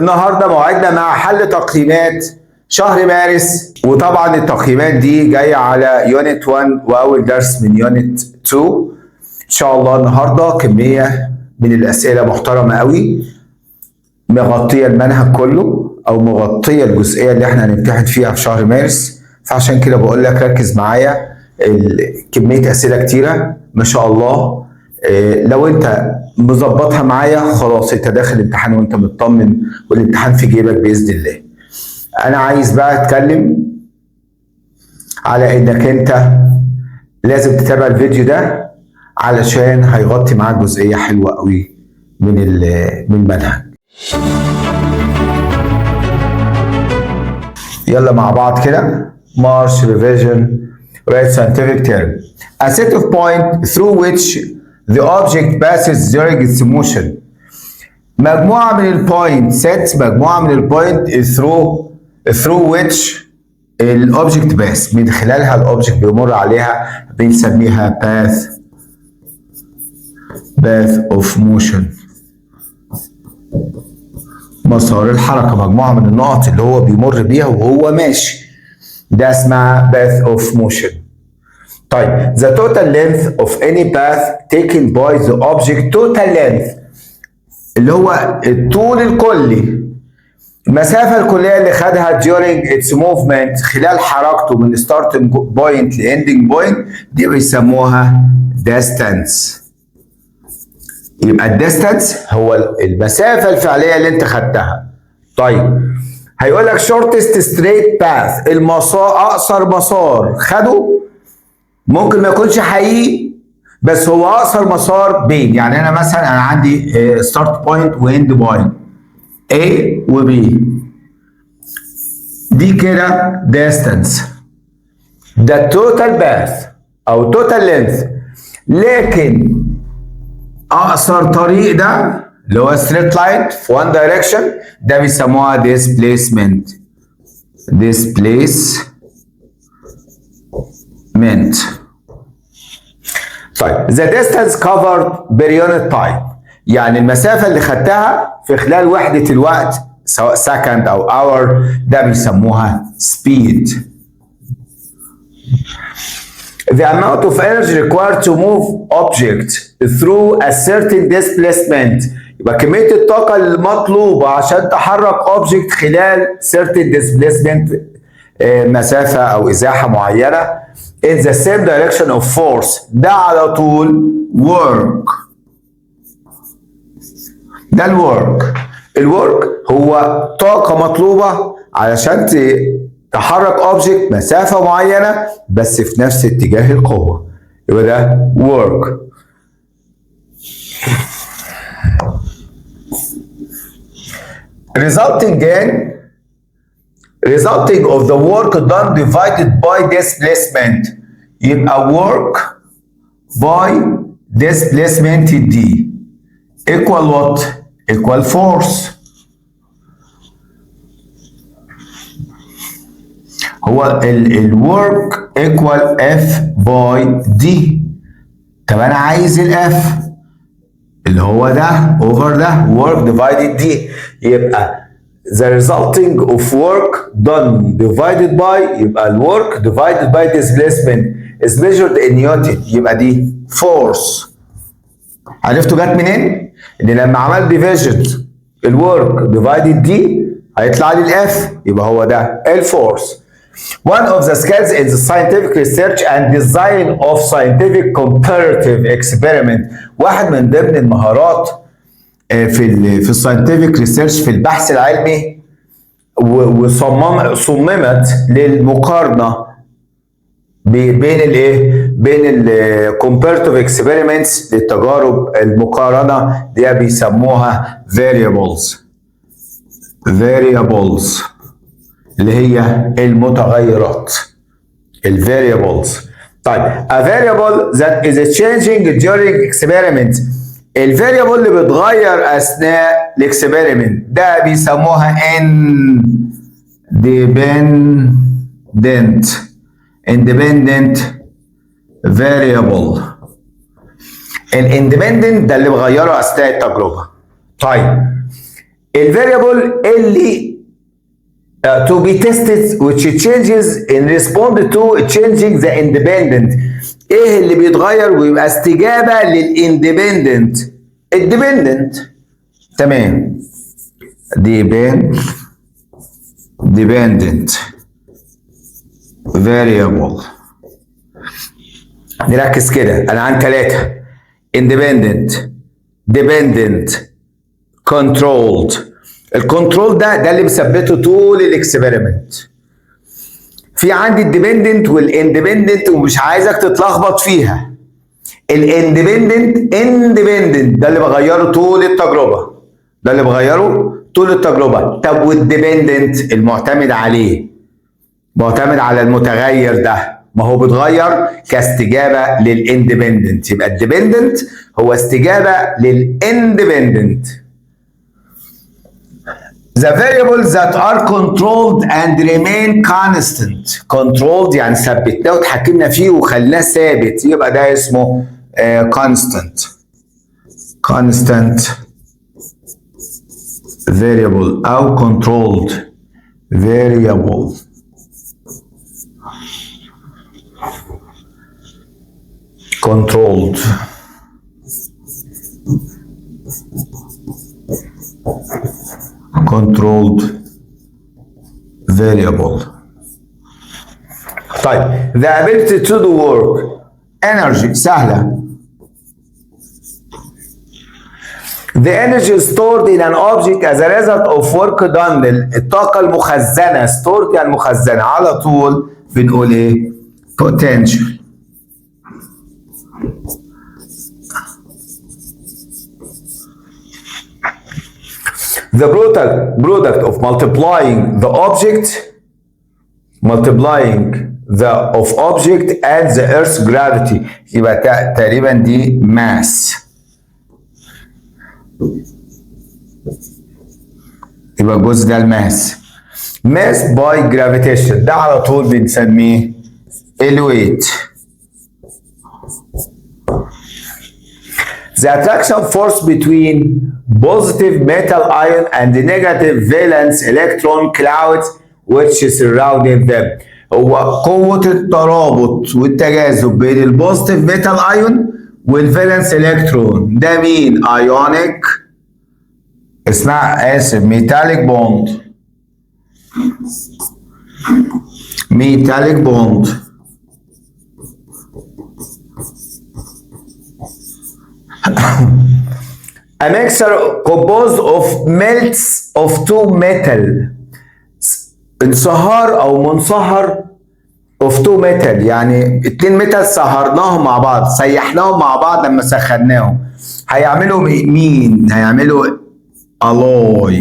النهارده موعدنا مع حل تقييمات شهر مارس، وطبعا التقييمات دي جايه على يونت 1 واول درس من يونت 2. ان شاء الله النهارده كميه من الاسئله محترمه قوي مغطيه المنهج كله او مغطيه الجزئيه اللي احنا هنمتحن فيها في شهر مارس. فعشان كده بقول لك ركز معايا، كميه اسئله كتيره ما شاء الله. لو انت مظبطها معايا خلاص انت داخل الامتحان وانت مطمن والامتحان في جيبك باذن الله. انا عايز بقى اتكلم على انك انت لازم تتابع الفيديو ده علشان هيغطي معاك جزئيه حلوه قوي من المنهج. يلا مع بعض كده. March revision write scientific term. A set of points through which the object passes during its motion. مجموعة من البوينت sets، مجموعة من البوينت through which الأوبجكت باس، من خلالها الأوبجكت بيمر عليها، بنسميها path of motion، مسار الحركة. مجموعة من النقط اللي هو بيمر بيها وهو ماشي، ده اسمها path of motion. طيب the total length of any path taken by the object، total length اللي هو الطول الكلي، المسافة الكلية اللي خدها during its movement، خلال حركته من starting point ل ending point، دي بيسموها distance. يبقى الديستانس هو المسافة الفعلية اللي انت خدتها. طيب هيقول لك shortest straight path، أقصر مسار خده ممكن ما يكونش حقيقي بس هو أقصر مسار بين، يعني أنا مثلا عندي start point و end point A و B، دي كده distance، ده total path أو total length. لكن أقصر طريق ده اللي هو straight line في one direction ده بيسموها displacement. طيب the distance covered per unit time، يعني المسافة اللي خدتها في خلال وحدة الوقت سواء second أو hour، ده بيسموها speed. The amount of energy required to move object through a certain displacement، يبقى كمية الطاقة المطلوبة عشان تحرك object خلال certain displacement، مسافة أو إزاحة معينة، in the same direction of force، ده على طول work. ده الورك هو طاقة مطلوبة علشان تحرك object مسافة معينة بس في نفس اتجاه القوة، يبقى ده work. resulting of the work done divided by displacement، يبقى work by displacement دي equal what؟ equal force. هو الwork equal F by D. طب أنا عايز الF اللي هو ده over ده work divided D، يبقى the resulting of work done divided by، يبقى الwork divided by displacement is measured in Newton، يبقى دي force. عرفتوا جت منين؟ إن لما عملت division الwork divided D هيطلع لي الF، يبقى هو ده الفورس. One of the skills in the scientific research and design of scientific comparative experiment، واحد من ضمن المهارات في الساينتفك ريسيرش، في البحث العلمي، وصممت للمقارنة بين الكومبارتيف اكسبيرمنتس، للتجارب المقارنة، دي بيسموها variables اللي هي المتغيرات variables. طيب a variable that is changing during experiment، الفاريبل اللي بيتغير اثناء الاكسبيرمنت ده بيسموها independent variable. الاندبندنت ده اللي بغيره اثناء التجربه. طيب الفاريبل اللي to be tested which changes in respond to changing the independent. ايه اللي بيتغير ويبقى استجابة للاندبندنت؟ الديبندنت. تمام. dependent variable. نركز كده، انا عندي 3: independent dependent controlled. الكنترول ده اللي مثبته طول الاكسبيرمنت. في عندي الديبندنت والاندبندنت ومش عايزك تتلخبط فيها. الاندبندنت ده اللي بغيره طول التجربه. طب والديبندنت المعتمد عليه، معتمد على المتغير ده، ما هو بيتغير كاستجابه للاندبندنت. يبقى الديبندنت هو استجابه للاندبندنت. The variables that are controlled and remain constant. Controlled يعني ثبتناه وتحكمنا فيه وخلناه ثابت، يبقى ده اسمه constant variable أو controlled variable. controlled variable. طيب the ability to do work. energy سهلة. the energy stored in an object as a result of work done. الطاقة المخزنة stored يعني مخزنة، على طول بنقول ايه؟ potential. The product of multiplying the object and the Earth's gravity. يبقى تقريبا دي mass. يبقى الجزء ده الماس. mass by gravitation ده على طول بنسميه الويت. The attraction force between positive metal ion and the negative valence electron clouds which surrounding them. هو قوة الترابط والتجاذب بين البوزيتيف ميتال ايون والفالنس الكترون. ده مين؟ ايونيك، اسمها ميتاليك بوند. A mixture composed of melts of two metal. انصهار او منصهر of two metal، يعني 2 ميتال صهرناهم مع بعض، سيحناهم مع بعض لما سخناهم، هيعملوا مين؟ هيعملوا alloy.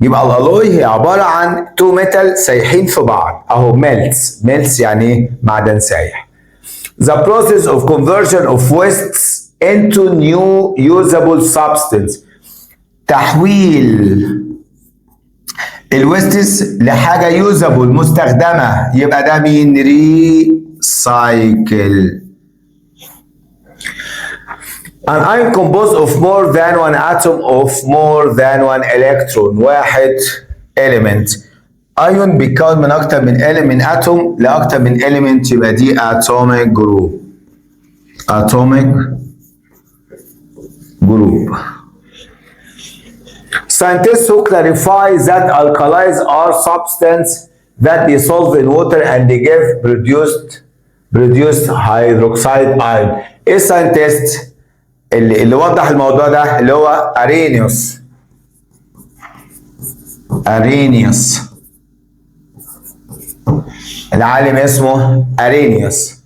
يبقى الالوي هي عباره عن 2 ميتال سايحين في بعض اهو. melts يعني معدن سايح. The process of conversion of wastes into new usable substance. تحويل الويستس لحاجه يوزابل مستخدمه، يبقى ده مين؟ ريسايكل. An ion composed of more than one atom of more than one electron. واحد element. ايون بيتكون من اكتر من اتوم لاكتر من element، يبقى دي atomic group. Scientists who clarify that alkalis are substances that dissolve in water and they give produced hydroxide ion. ايه الساينتست اللي وضح الموضوع ده؟ اللي هو ارينيوس. العالم اسمه ارينيوس.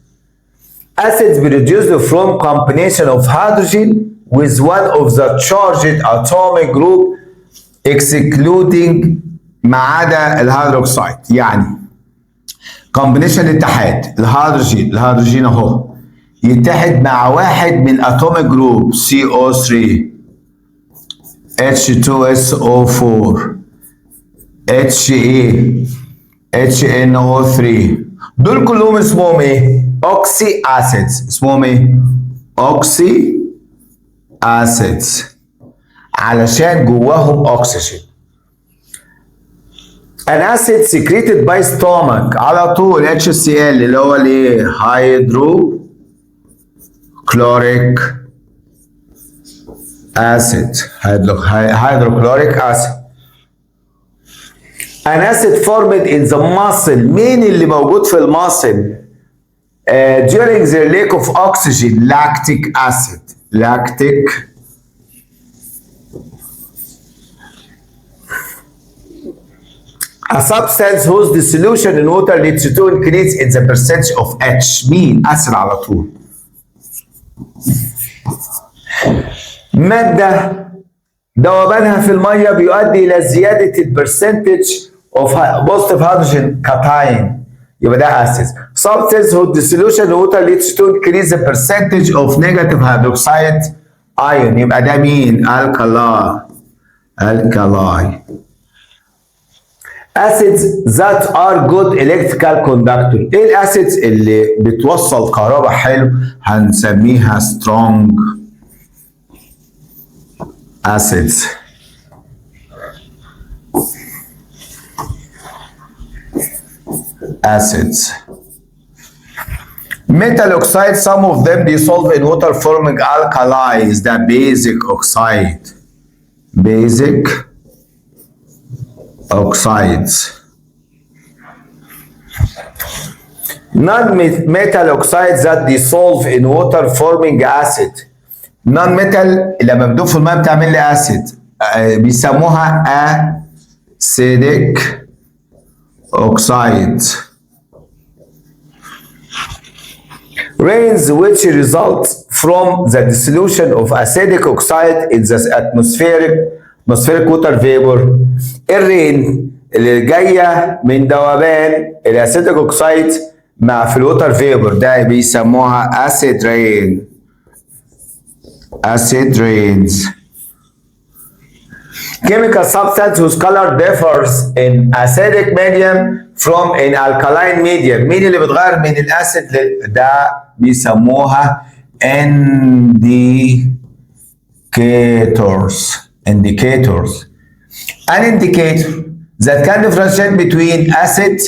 Acids produced from combination of hydrogen with one of the charged atomic group excluding ما عدا الهيدروكسيد. يعني combination اتحاد الهيدروجين اهو يتحد مع واحد من atomic group CO3 H2SO4 HA HNO3. دول كلهم اسمهم ايه؟ اوكسي اسيدز. اسمهم ايه؟ اوكسي اسيدز. علشان جواهم اكسجين. an acid secreted by stomach على طول HCl اللي هو الايه؟ hydrochloric acid. hydrochloric acid. an acid formed in the muscle. مين اللي موجود في المصل during the lack of oxygen؟ lactic acid. lactic a substance whose dissolution in water leads to increase in the percentage of H. مين؟ أسيد على طول. مادة ذوبانها في المية بيؤدي إلى زيادة البرسنتج of positive hydrogen cation. يبقى ده أسيد. Substance whose dissolution in water leads to increase the percentage of negative hydroxide ion. يبقى ده مين؟ alkali. acids that are good electrical conductor. ايه الاسيدز اللي بتوصل كهرباء حلو؟ هنسميها strong acids. metal oxide, some of them dissolve in water forming alkalis. the basic oxides. non-metal oxides that dissolve in water forming acid. non-metal لما بدوب في الماء بتعمل لي acid بيسموها acidic oxides. rains which result from the dissolution of acidic oxide in the atmospheric water vapor. الرين اللي جايه من ذوبان الاسيديك اوكسايد مع في الوتر فيبر ده بيسموها acid rains. chemical substance whose color differs in acidic medium from in alkaline medium. مين اللي بيتغير من الاسيد ده؟ بيسموها indicators. an indicator that can differentiate between acid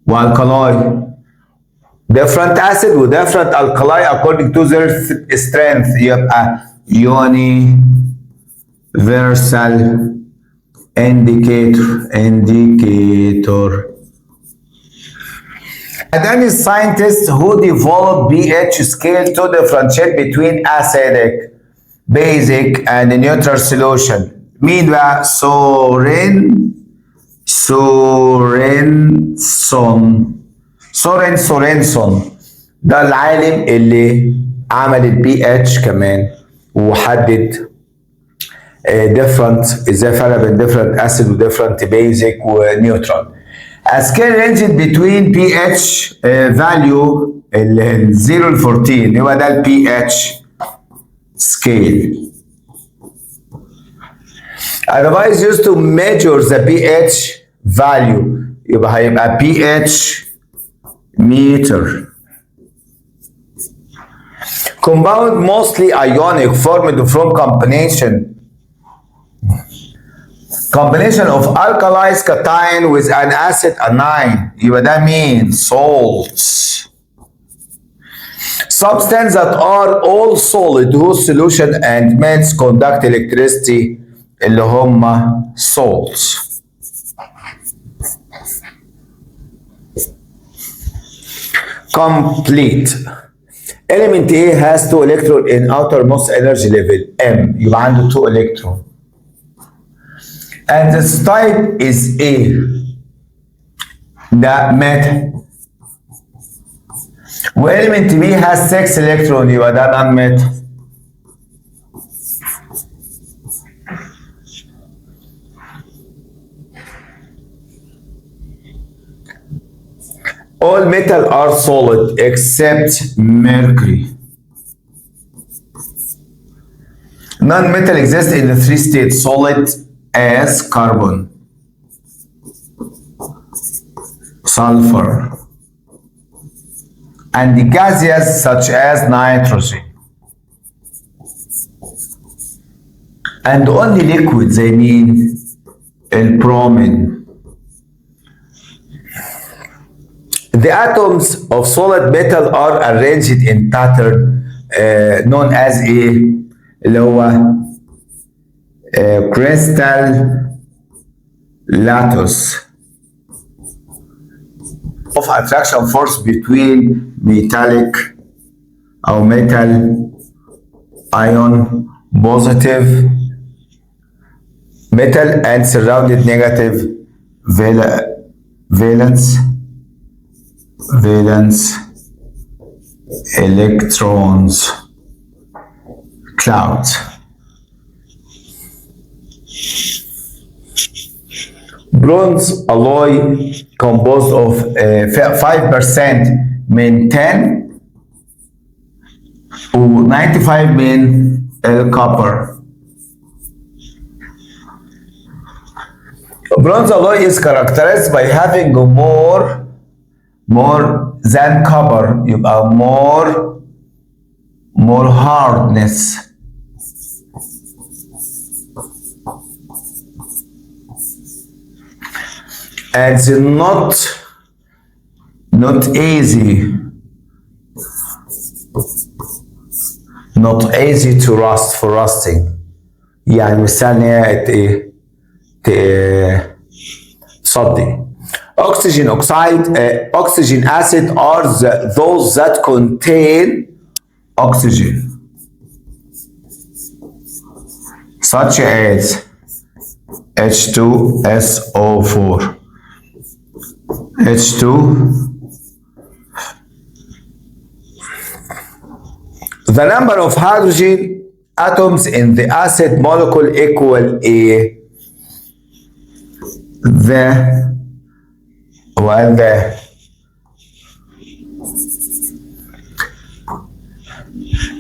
والكلاي. different acid و different alkali according to their strength. يبقى universal indicator. then is scientists who develop pH scale to differentiate between acidic, basic and neutral solution. مين بقى؟ سورنسون ده العالم اللي عمل البي اتش كمان وحدد ازاي فرق بين different acid و different basic و neutral. A scale ranged between pH value ال 0 ل 14 يبقى ده ال pH scale. A device used to measure the pH value يبقى هيبقى pH meter. Compound mostly ionic formed from combination of alkalis cation with an acid anion. يبقى ده مين؟ salts. Substances that are all solid whose solution and mass conduct electricity اللي هم salts. complete. element A has 2 electrons in outermost energy level M. يبقى عنده 2 electrons. and this type is A. ده metal. و element B has 6 electrons يبقى ده non-metal. all metal are solid except mercury. non-metal exists in the 3 states: solid as carbon, sulfur, and the gaseous such as nitrogen. and only liquid زي مين؟ البرومين. The atoms of solid metal are arranged in pattern known as ايه؟ اللي هو crystal lattice of attraction force between metallic أو metal ion positive metal and surrounded negative valence electrons clouds. Bronze alloy composed of 5% من tin و 95 من الكوبر. Bronze alloy is characterized by having more than copper. يبقى more hardness. And it's not easy to rust for rusting. يعني مثال ان هي تصدي. Oxygen oxide, oxygen acid are those that contain oxygen, such as H2SO4. H2 the number of hydrogen atoms in the acid molecule equal a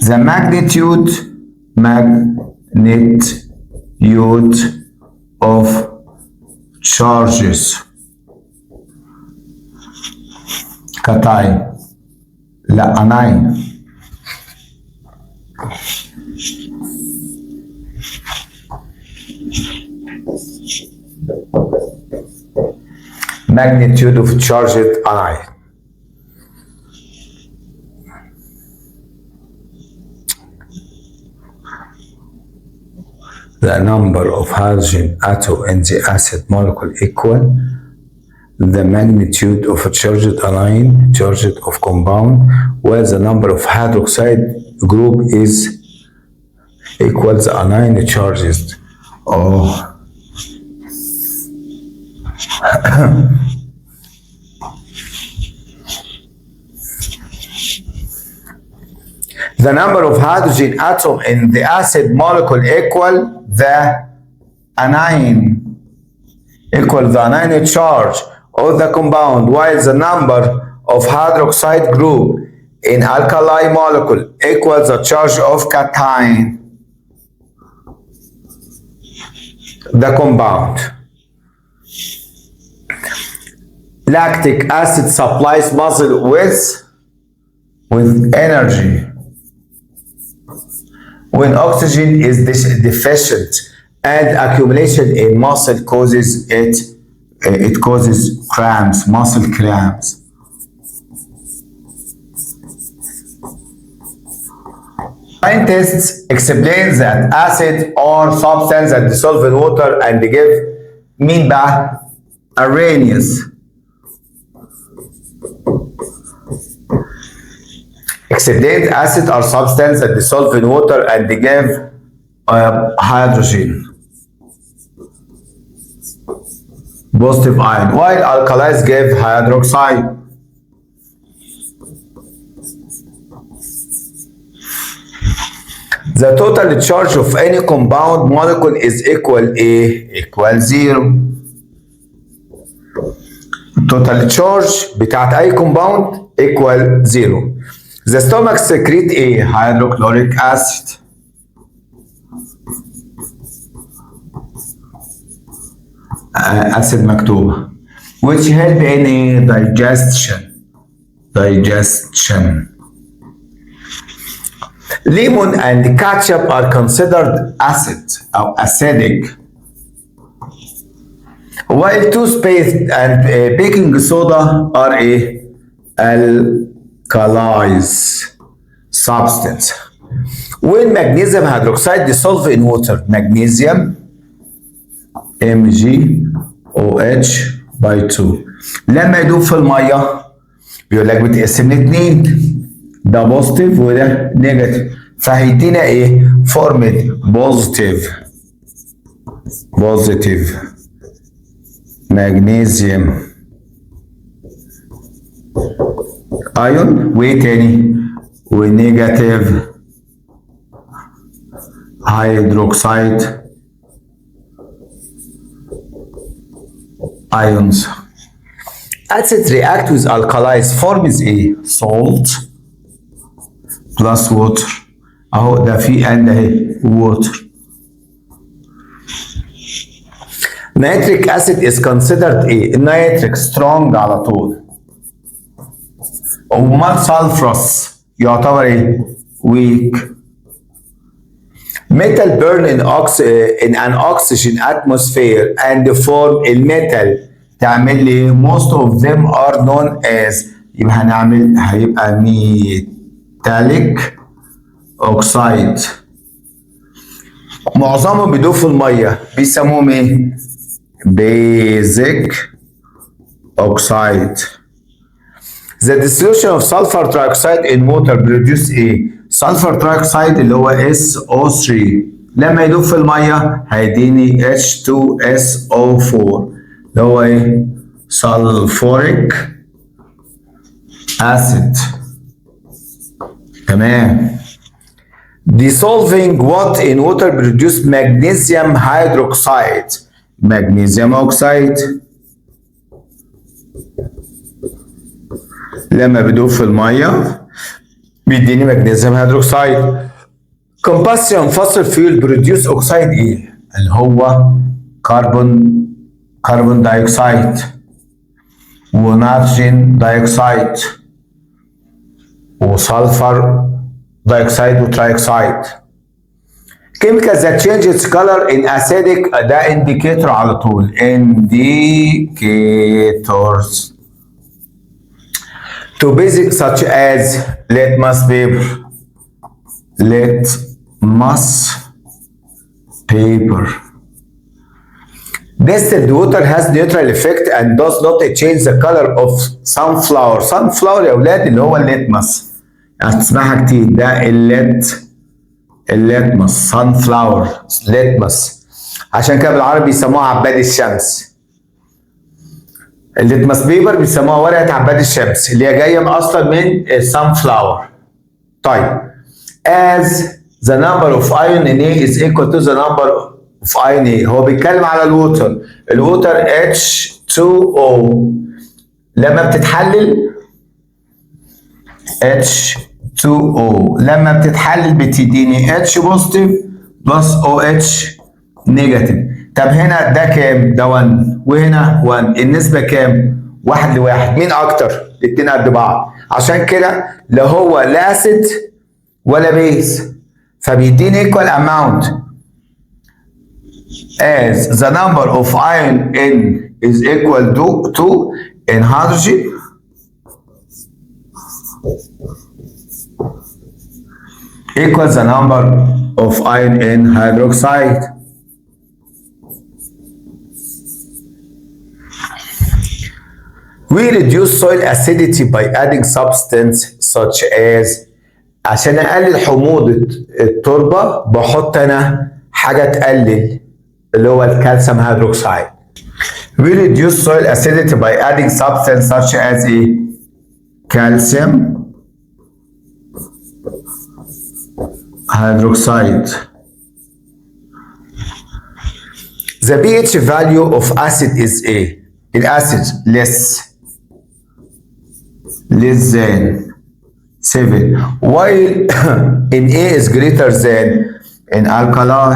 the magnitude of charges cation لا anion magnitude of charged anion. The number of hydrogen atom in the acid molecule equal the magnitude of a charged anion, charged of compound, where the number of hydroxide group is equals the anion charges. Oh. The number of hydrogen atom in the acid molecule equal the anion charge of the compound, while the number of hydroxide group in alkali molecule equals the charge of cation, the compound. Lactic acid supplies muscle with energy when oxygen is deficient, and accumulation in muscle causes cramps, muscle cramps. Scientists explain that acid or substance that dissolve in water and give mean by Arrhenius. Explain acid or substance that dissolve in water and give hydrogen, positive ion, while alkalis give hydroxide. The total charge of any compound molecule is equal zero. Total charge بتاعت أي compound equal zero. The stomach secrete hydrochloric acid. Acid مكتوبة which help in digestion. Lemon and ketchup are considered acid أو acidic, while toothpaste and baking soda are alkalis substance. When magnesium hydroxide dissolve in water, magnesium MgOH by 2 لما يدوب في الميه بيقول لك بتقسم لاتنين، ده بوزيتيف وده نيجاتيف، فهيدينا فورمة بوزيتيف مغنيسيوم ايون، وايه تاني؟ ونيجاتيف هيدروكسيد ions. Acids react with alkalis forms salt plus water. اهو ده في and اهي water. Nitric acid is considered nitric strong على طول. امال sulfurous يعتبر weak. Metal burn in an oxygen atmosphere and form الميتال تعمل لي most of them are known as، يبقى هيبقى metallic oxide. معظمهم بيدوب في الميه بيسموهم basic oxide. The dissolution of sulfur trioxide in water produce sulfur trioxide اللي هو SO3. لما يدوب في الميه هيديني H2SO4 اللي هو sulfuric acid. تمام. Dissolving what in water produce magnesium hydroxide. magnesium oxide لما بيدوب في الميه بيديني magnesium hydroxide. Combustion fossil fuel produce oxide اللي هو كربون دايوكسيد ونيتروجين دايوكسيد وسلفر دايوكسيد وترايوكسيد. Chemicals that change its color in acidic ده indicator على طول. Indicators to basic such as litmus paper. Distilled water has neutral effect and does not change the color of sunflower. Sunflower يا اولاد اللي هو الليتمس، هتسمعها كتير، ده الليتمس sunflower ليتمس، عشان كده بالعربي بيسموها عباد الشمس. الليتمس بيبر بيسموها ورقة عباد الشمس اللي هي جاية أصلا من sunflower. طيب as the number of ion in A is equal to the number of ion A. هو بيتكلم على الووتر H2O لما بتتحلل H2O لما بتتحلل بتديني H بوزيتيف بلس OH نيجاتيف. طب هنا ده كام؟ ده 1 وهنا 1، النسبة كام؟ 1 ل1. مين أكتر؟ الاتنين قد بعض، عشان كده لا هو لا أسيد ولا بيز، فبيديني equal amount as the number of ion in is equal to in hydrogen equals the number of ion in hydroxide. We reduce soil acidity by adding substance such as، عشان اقلل حموضة التربة بحط انا حاجة تقلل اللي هو الكالسيوم هيدروكسيد. We reduce soil acidity by adding substance such as calcium hydroxide. The pH value of acid is الacid less than 7 while in A is greater than in alkali.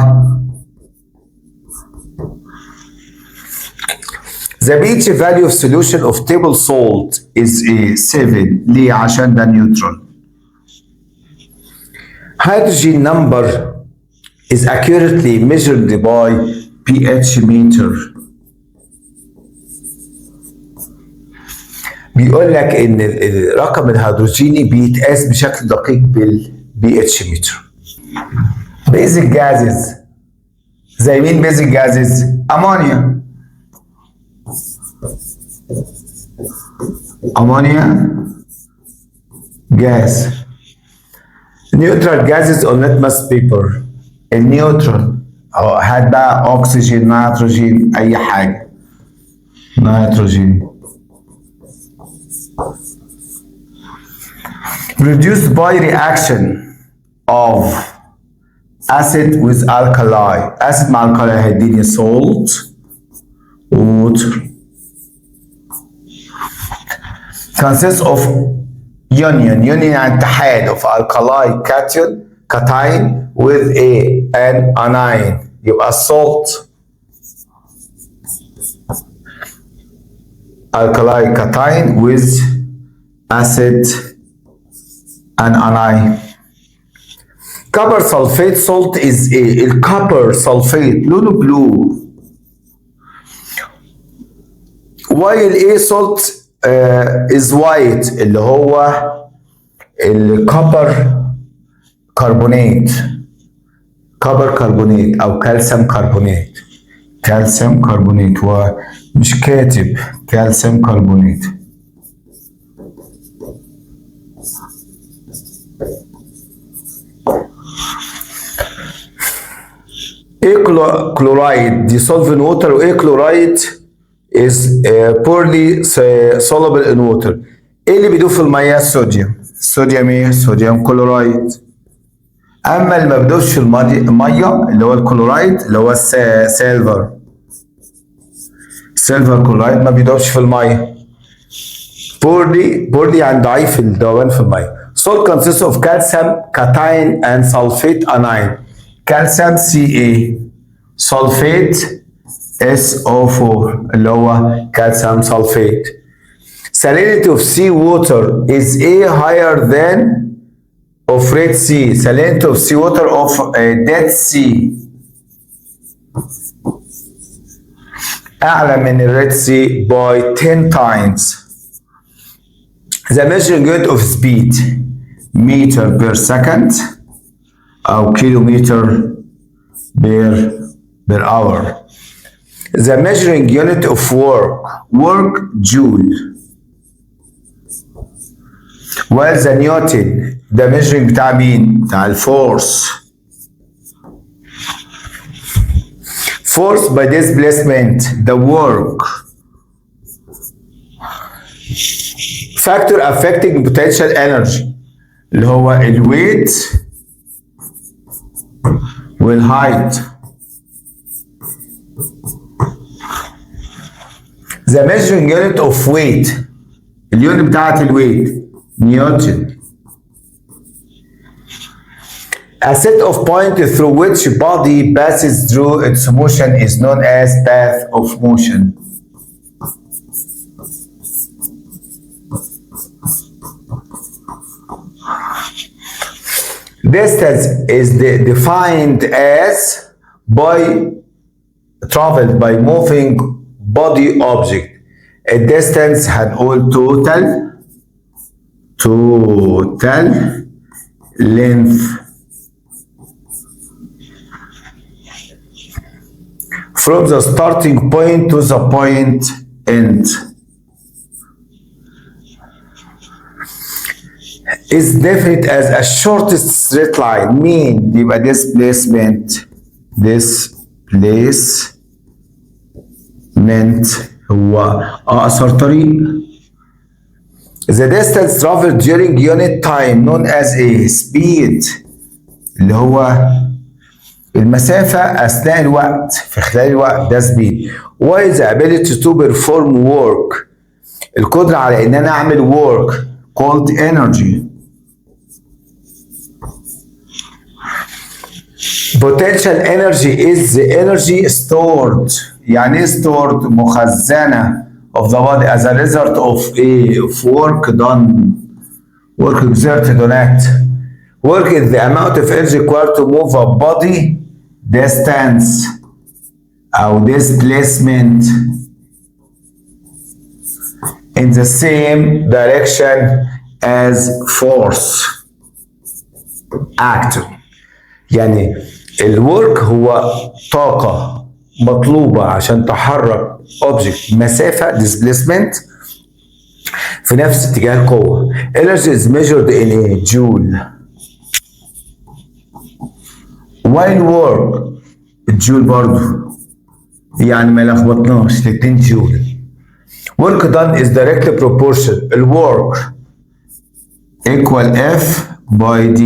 The pH value of solution of table salt is 7. ليه؟ عشان ده neutral. Hydrogen number is accurately measured by pH meter. بيقول لك ان الرقم الهيدروجيني بيتقاس بشكل دقيق بالبي اتش متر. بيزك جازز زي مين بيزك جازز؟ امونيا. امونيا جاز. نيوترال جازز اون ليتمس بيبر. النيوترال هات بقى اكسجين نيتروجين اي حاجه. نيتروجين. Produced by reaction of acid with alkali. acid مع alkali هيديني salt water. consists of union يعني اتحاد of alkali cation with an anion يبقى salt alkali cation with acid and anion. copper sulfate salt is ايه؟ الكوبر سلفيت لونه بلو. while A salt is white اللي هو الكوبر كربونات. كوبر كربونات او كالسيوم كربونات. كالسيوم كربونات ومش كاتب كالسيوم كربونات. ايه كلورايد dissolved in water وايه كلورايد is poorly soluble in water. ايه اللي بيدوب في الميه؟ الصوديوم. الصوديوم ايه؟ صوديوم كلورايد. اما اللي ما بيدوبش في الميه اللي هو الكلورايد اللي هو السيلفر. السيلفر كلورايد ما بيدوبش في الميه. poorly يعني ضعيف الذوبان في الميه. Salt consists of calcium cation and sulfate anion. calcium Ca sulfate SO4 اللي هو calcium sulfate. salinity of sea water is A higher than of red sea. salinity of sea water of dead sea أعلى من red sea by 10 times. the measuring unit of speed meter per second أو كيلومتر per hour. the measuring unit of work joule. while the Newton ده measuring بتاع مين؟ بتاع الفورس. force by displacement the work. factor affecting potential energy اللي هو الويت والهايت. the measuring unit of weight اليونت بتاعت الويت نيوتن. a set of points through which body passes through its motion is known as path of motion. distance is defined as by traveled by moving body object. a distance هنقول total length from the starting point to the point end is defined as a shortest straight line. مين يبقى displacement هو أقصر طريق. the distance traveled during unit time known as a speed اللي هو المسافة أثناء الوقت في خلال الوقت ده speed. while the ability to perform work القدرة على إن أنا أعمل work called energy. potential energy is the energy stored. يعني ايه stored؟ مخزنة of the body as a result of work done work exerted on it Work is the amount of energy required to move a body distance أو displacement in the same direction as force acted. يعني الورك هو طاقة مطلوبة عشان تحرك object مسافة displacement في نفس اتجاه القوة. Energy is measured in a joule. while work الجول برضو يعني ما لخبطناش الاتنين جول. work done is directly proportional. الwork equal F by D.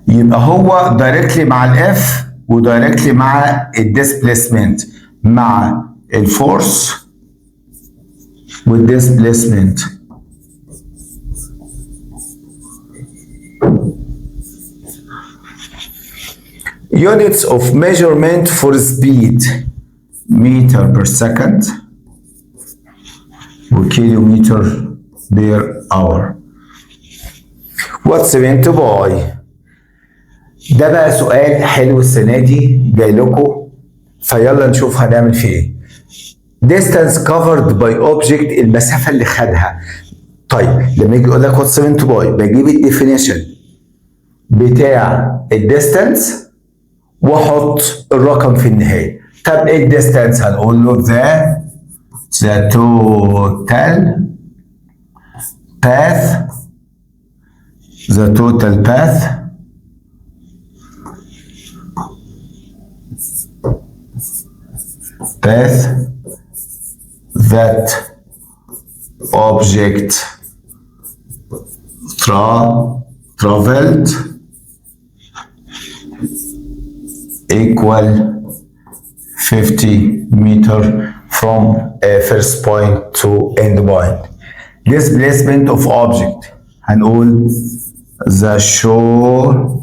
يبقى هو directly مع الاف ودايركتلي مع الديسبليسمنت مع الفورس والديسبليسمنت. Units of measurement for speed meter per second وكيلومتر per hour. What's meant by؟ ده بقى سؤال حلو السنة دي جاي لكم، فيلا نشوف هنعمل فيه ايه. Distance covered by object المسافة اللي خدها. طيب لما يجي يقول لك what's meant by بجيب الديفينيشن بتاع الديستانس واحط الرقم في النهاية. طب ايه الديستانس؟ هنقول له the total path that object traveled equal 50 meter from first point to end point. Displacement of object هنقول the shortest.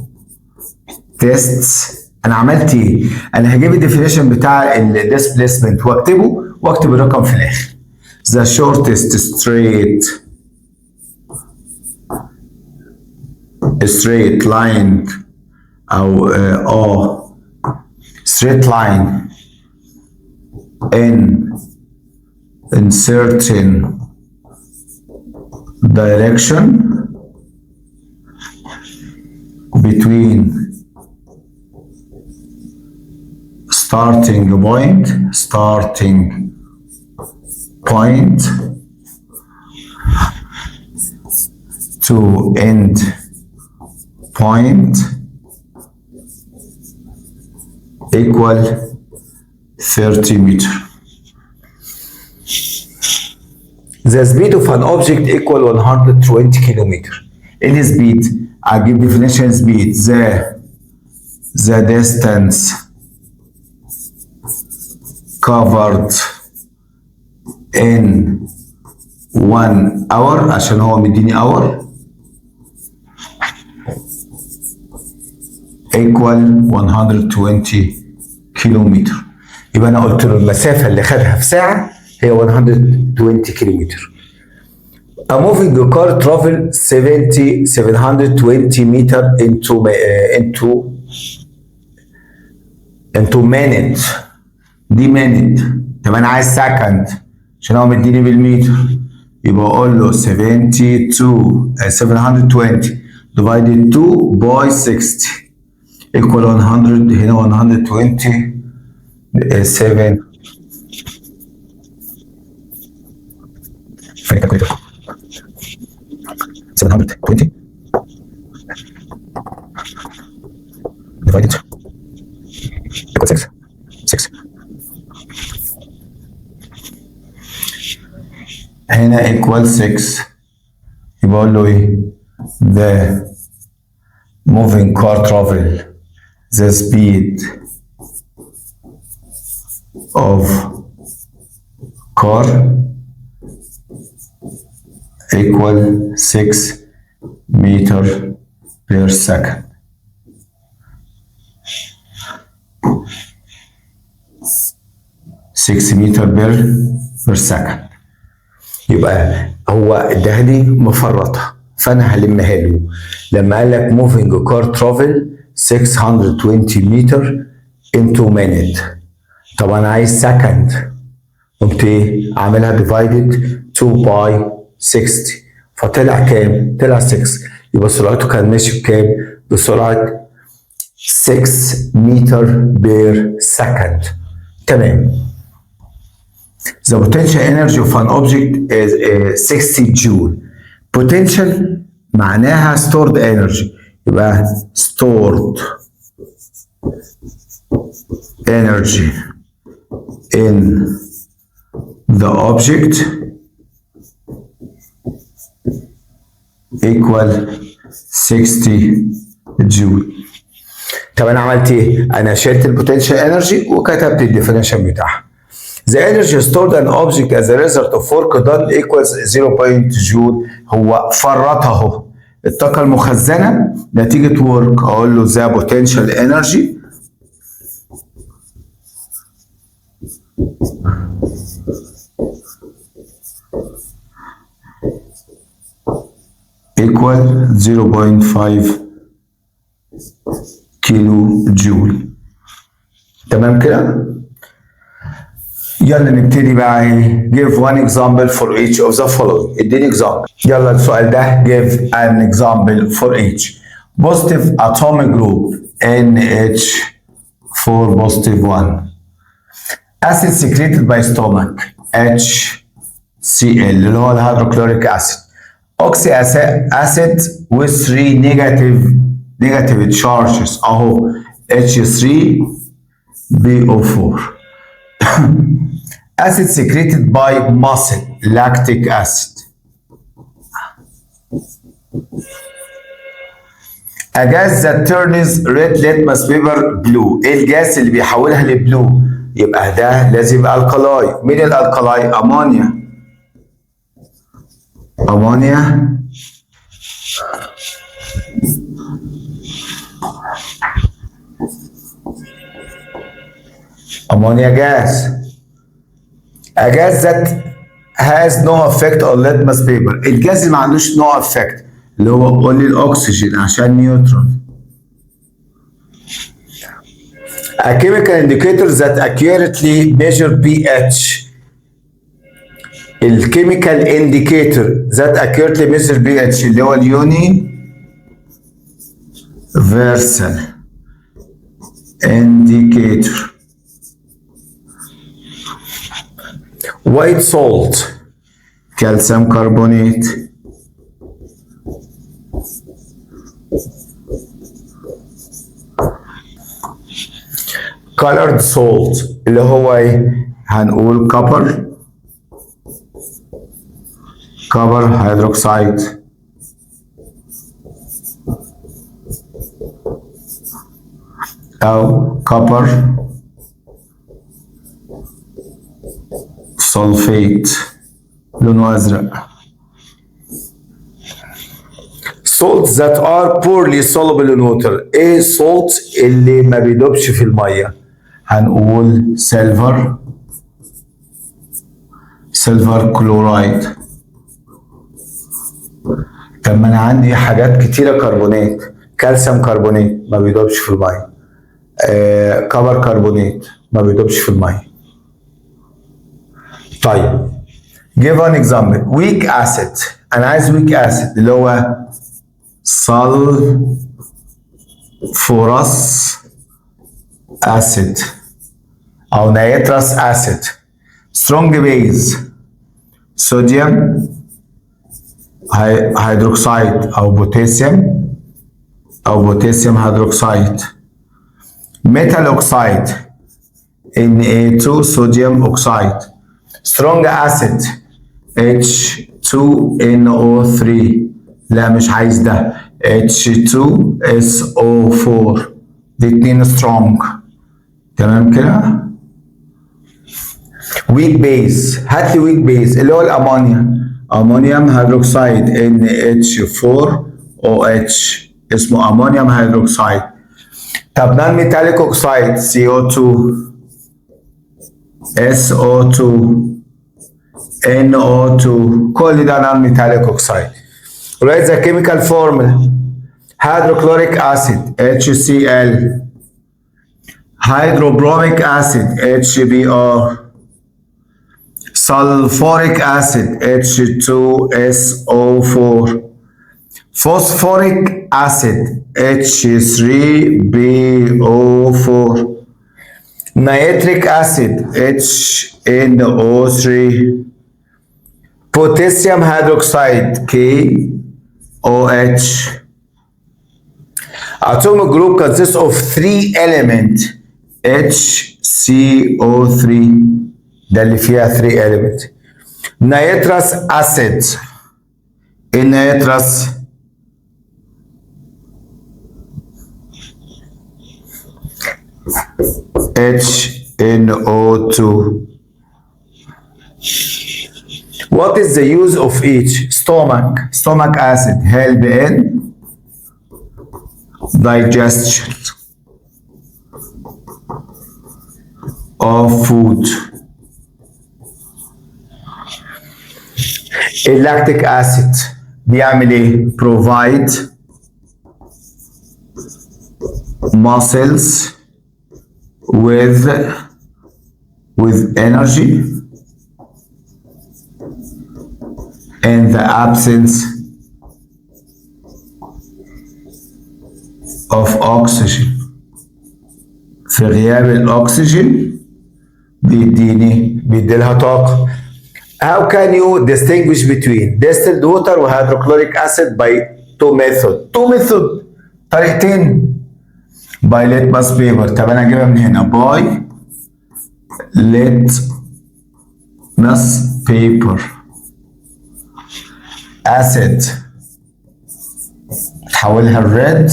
انا عملت ايه؟ انا هجيب الديفينيشن بتاع الديسبليسمنت واكتبه واكتب الرقم في الاخر. the shortest straight line او straight line in certain direction between starting point to end point equal 30 meter. The speed of an object equal 120 kilometer. In speed, I give definition speed. The distance covered in 1 hour عشان هو مديني hour equal 120 كيلومتر. يبقى انا قلت له المسافه اللي خدها في ساعه هي 120 كيلومتر. A moving car travel 720 meter into minute. دي minute. طب انا عايز سكند عشان هو مديني بالمتر، يبقى اقول له 720 divided 2 by 60 equal 100. هنا 120 7 فين الكالكوليتر؟ 720 divided equal 6 هنا equal 6. يبقى اقول له ايه؟ the moving car travel the speed of car equal 6 meter per second. meter per second. يبقى هو اداها لي مفرطة فانا هلمها له. لما قال لك moving a car travel 620 meter in 2 minutes، طب انا عايز second، قمت ايه عاملها divided 2 by 60، فطلع كام؟ طلع 6. يبقى سرعته كان ماشي بكام؟ بسرعه 6 متر بير سكند. تمام. The potential energy of an object is 60 joule. Potential معناها stored energy، يبقى stored energy in the object equal 60 جول. طب انا عملت ايه؟ انا شلت البوتنشال انرجي وكتبت الديفينيشن بتاعها. The energy stored in an object as a result of work done equals 0. جول. هو فرطها اهو. الطاقة المخزنة نتيجة work، اقول له the potential energy equal 0.5 كيلو جول. تمام كده؟ يلا نبتدي بقى ايه؟ give one example for each of the following. اديني example. يلا السؤال ده give an example for each. Positive atomic group NH4 positive 1. Acid secreted by stomach HCl اللي هو الهيدروكلوريك acid. Oxy acid with 3 negative charges اهو H3BO4. Acid secreted by muscle lactic acid. A gas that turns red litmus paper blue. ايه الجاس اللي بيحولها لبلو؟ يبقى ده لازم يبقى الكلاي. مين الالكلاي؟ امونيا. ammonia gas. A gas that has no effect on litmus paper. الجاز اللي ما عندوش no effect اللي هو قول لي الاكسجين عشان نيوترون. A chemical indicator that accurately measure pH. الكيميكال indicator that accurately measure pH اللي هو اليوني versal indicator. White salt calcium carbonate. colored salt اللي هو ايه؟ هنقول copper hydroxide. أو copper sulfate لونه أزرق. salts that are poorly soluble in water. ايه salt اللي ما بيدوبش في المية؟ هنقول silver chloride. طب ما انا عندي حاجات كتيرة كربونات، كالسيوم كربونات ما بيدوبش في المية، كبر كربونات ما بيدوبش في المية. طيب give an example. weak acid. انا عايز weak acid اللي هو sulfurous acid او nitrous acid. strong base sodium hydroxide او potassium hydroxide. metal oxide Na2 sodium oxide. strong acid H2NO3. لا مش عايز ده H2SO4. دي اتنين strong. تمام كده؟ weak base. هات لي weak base اللي هو الامونيا. امونيوم هيدروكسيد NH4OH اسمه امونيوم هيدروكسيد. طب نون ميتاليك اوكسيد CO2 SO2 NO2 كل ده نون ميتاليك اوكسيد. Write the chemical formula. Hydrochloric acid HCl, hydrobromic acid HBr, sulfuric acid H2SO4, phosphoric acid H3PO4, nitric acid HNO3, potassium hydroxide KOH. Atomic group consists of 3 elements HCO3 ده اللي فيها 3 elements. nitrous acid النيترس HNO2. What is the use of each? Stomach acid help in digestion of food. Lactic acid بيعمل ايه؟ provide muscles with energy in the absence of oxygen. في غياب الأكسجين بيديلها طاقة. How can you distinguish between distilled water و hydrochloric acid by 2 methods؟ طريقتين. by litmus paper. طب أنا أجيبها من هنا by litmus paper. acid تحولها الريد،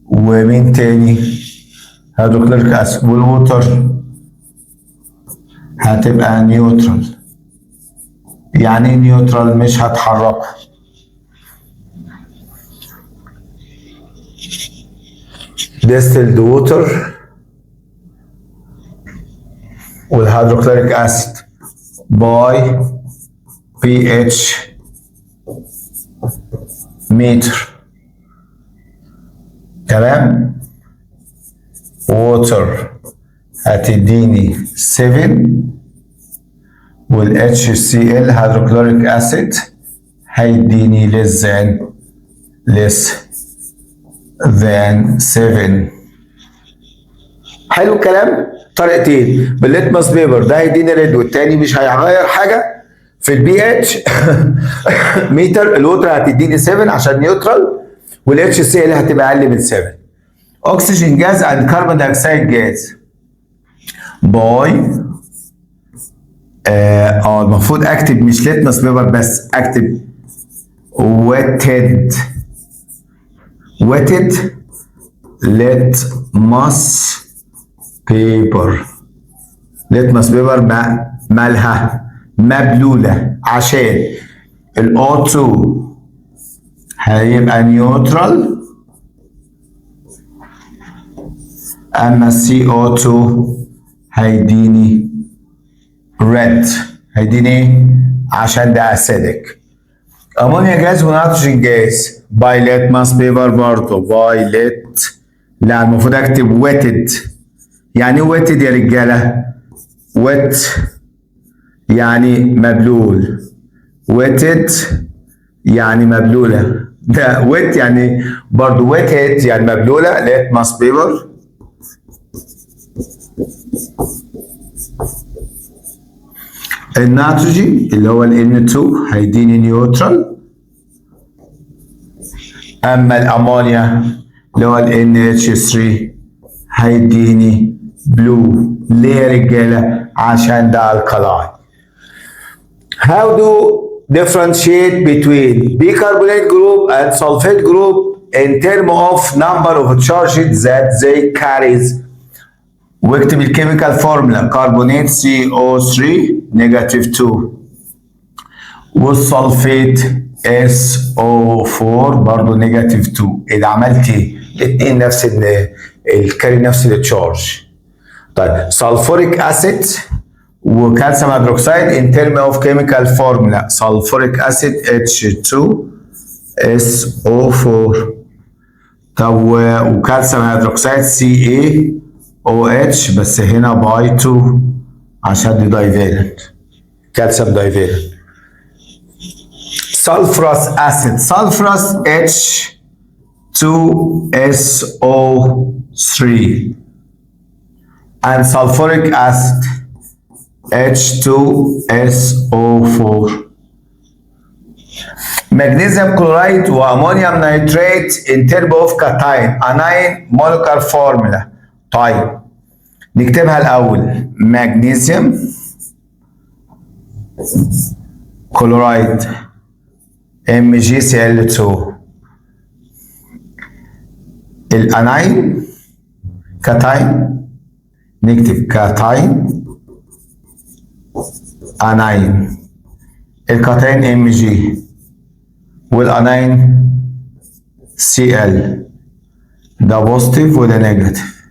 ومين تاني؟ hydrochloric acid. والووتر هتبقى نيوترال. يعني نيوترال مش هتحركها. distilled water والهيدروكلوريك acid by pH meter. تمام. water هتديني 7 وال HCl hydrochloric acid هيديني less than 7. حلو الكلام. طريقتين بالليتمس بيبر، ده هيديني ريد والتاني مش هيغير حاجه في البي اتش متر. الوتر هتديني 7 عشان نيوترال، والاتش سي ال هتبقى اقل من 7. اكسجين جاز اند كربون دايوكسيد جاز باي المفروض اكتب مش ليتمس بيبر بس، اكتب wetted litmus paper. litmus paper مالها مبلولة عشان ال O2 هيبقى نيوترال، اما CO2 هيديني red. هيديني عشان ده اسيدك. امونيا جاز ونيتروجين جاز باي ليتمس بيبر برضه باي ليت. لا المفروض اكتب ويتد. يعني ويتد يا رجاله؟ ويت يعني مبلول، ويتد يعني مبلوله. ده ويت يعني برضه ويتد يعني مبلوله. ليتمس بيبر النيتروجين اللي هو ال N2 هيديني نيوترال، اما الامونيا اللي هو ال NH3 هيديني بلو. ليه يا رجاله؟ عشان ده الكلاين. How do differentiate between bicarbonate group and sulfate group in terms of number of charges that they carries؟ واكتب الكيميكال فورمولا. كربونات CO3 -2 والسلفيت SO4 برضه -2. اذا عملت ايه؟ الاثنين نفس الكاري نفس التشارج. طيب سلفوريك اسيد وكالسيوم هيدروكسيد ان ترم اوف كيميكال فورمولا. سلفوريك اسيد H2 SO4. طب وكالسيوم هيدروكسيد CaOH، بس هنا باي 2 عشان دي دايفيلنت، كالسيوم دايفيلنت. سلفرس اسيد، سلفرس H2SO3 and sulfuric acid H2SO4. magnesium chloride وامونيوم نيتريت in terms of cation anion molecular formula. طيب نكتبها الاول. magnesium chloride MgCl2. الاناين كاتاين نكتب كاتاين اناين. الكاتاين Mg والاناين Cl. ده بوزيتيف وده نيجاتيف،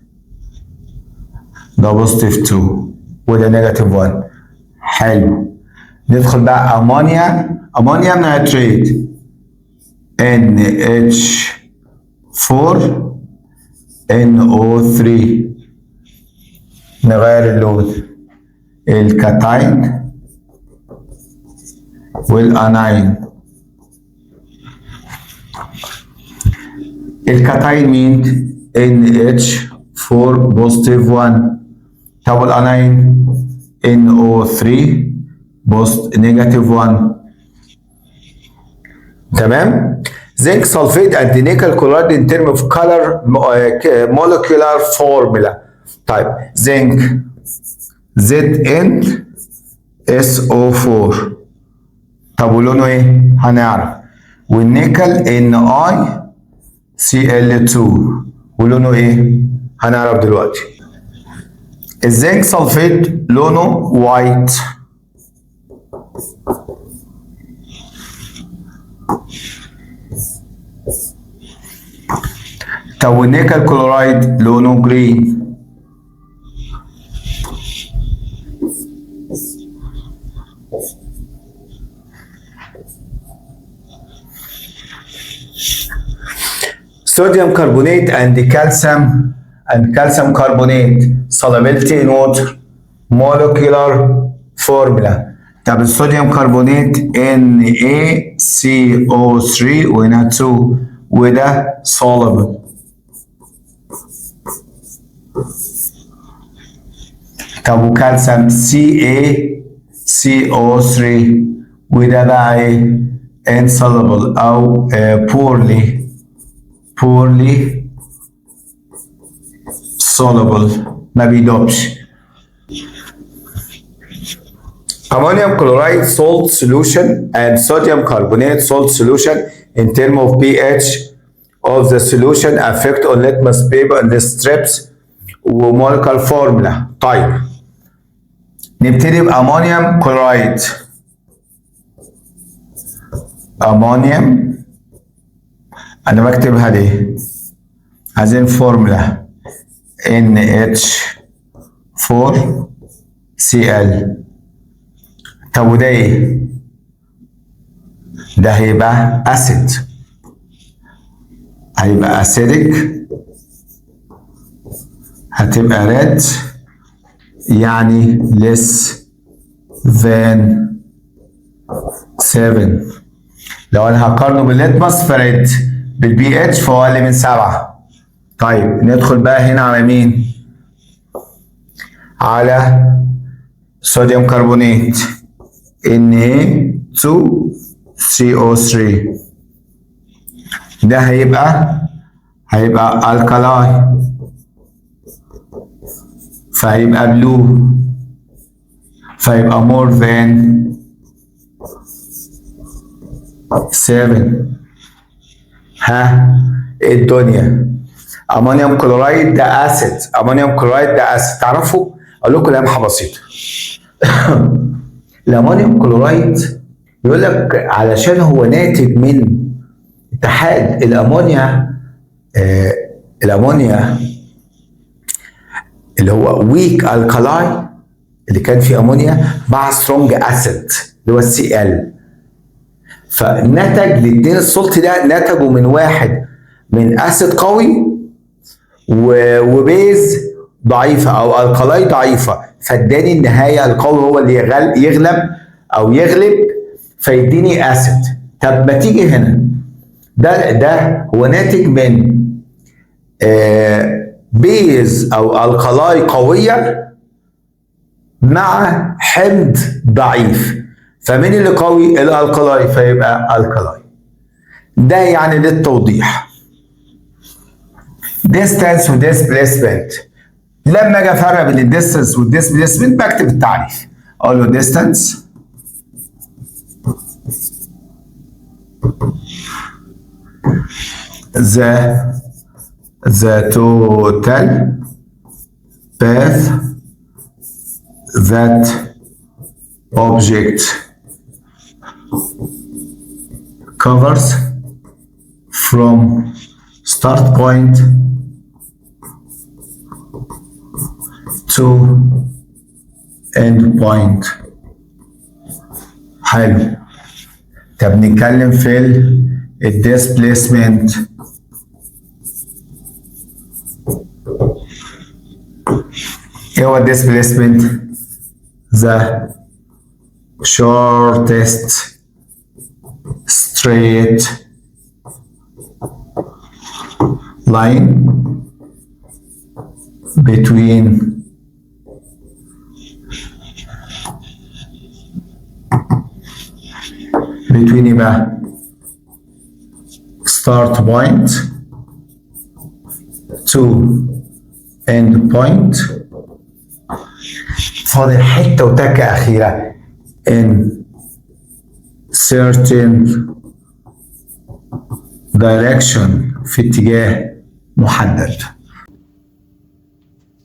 ده بوزيتيف 2 وده نيجاتيف 1. حلو. ندخل بقى امونيوم نيتريت NH4 NO3. نغير اللون. الكاتاين والاناين. الكاتاين مين؟ NH4 بوزيتيف 1. طب الاناين NO3 نيجاتيف 1. تمام؟ زنك سلفيت اند نيكل كلورايد ان ترم اوف كولر مولكيولار فورمولا. طيب زنك ZnSO4. طب ولونه ايه؟ هنعرف. والنيكل NiCl2 ولونه ايه؟ هنعرف دلوقتي. الزنك سلفيت لونه وايت. طب والنيكل كلورايد لونه جرين. Sodium carbonate and calcium carbonate solubility in water molecular formula. طب الصوديوم كربونات NaCO3 وهنا 2 وده soluble. طب وكالسيوم CaCO3 وده بقى ايه؟ insoluble او poorly soluble، ما بيدوبش. ammonium chloride salt solution and sodium carbonate salt solution in terms of pH of the solution affect on litmus paper and the strips وmolecular formula. طيب نبتدي بأمونيوم كلورايد. أمونيوم أنا بكتبها ليه؟ عايزين فورمولا NH4Cl. طب وده ايه؟ ده هيبقى أسيد، هيبقى أسيدك، هتبقى ريد يعني less than 7. لو انا هقارنه بالليتمس فريد، بالبي اتش فهو اقل من 7. طيب ندخل بقى هنا على مين؟ على صوديوم كربونات Na2CO3. ده هيبقى الكالاي، فهيبقى بلو، فيبقى more than 7. ها ايه الدنيا؟ امونيوم كلورايد ده اسيد، امونيوم كلورايد ده اسيد. تعرفوا اقول لكم لمحه بسيطه. الامونيوم كلورايد يقول لك علشان هو ناتج من اتحاد الامونيا، الامونيا اللي هو ويك الكالاي اللي كان فيه امونيا مع سترونج اسيد اللي هو الCl، فنتج الاثنين السلطي ده نتجوا من واحد من اسيد قوي وبيز ضعيفه او القلاي ضعيفه، فاداني النهايه القوي هو اللي يغلب او يغلب فيديني اسيد. طب ما تيجي هنا، ده هو ناتج من بيز او القلاي قويه مع حمض ضعيف، فمين اللي قوي؟ الالقلاي، فيبقى الكلاي. ده يعني للتوضيح. distance و displacement. لما اجي افرق بين الديستانس والديسبيسمنت بكتب التعريف، اقول له distance the total path that object covers from start point to end point. حلو. طب نتكلم في الديسبيسمنت. ايه هو الديسبيسمنت؟ the shortest straight line between ايه بقى؟ start point to end point. فاضل حته وتكه اخيره in certain direction، في اتجاه محدد.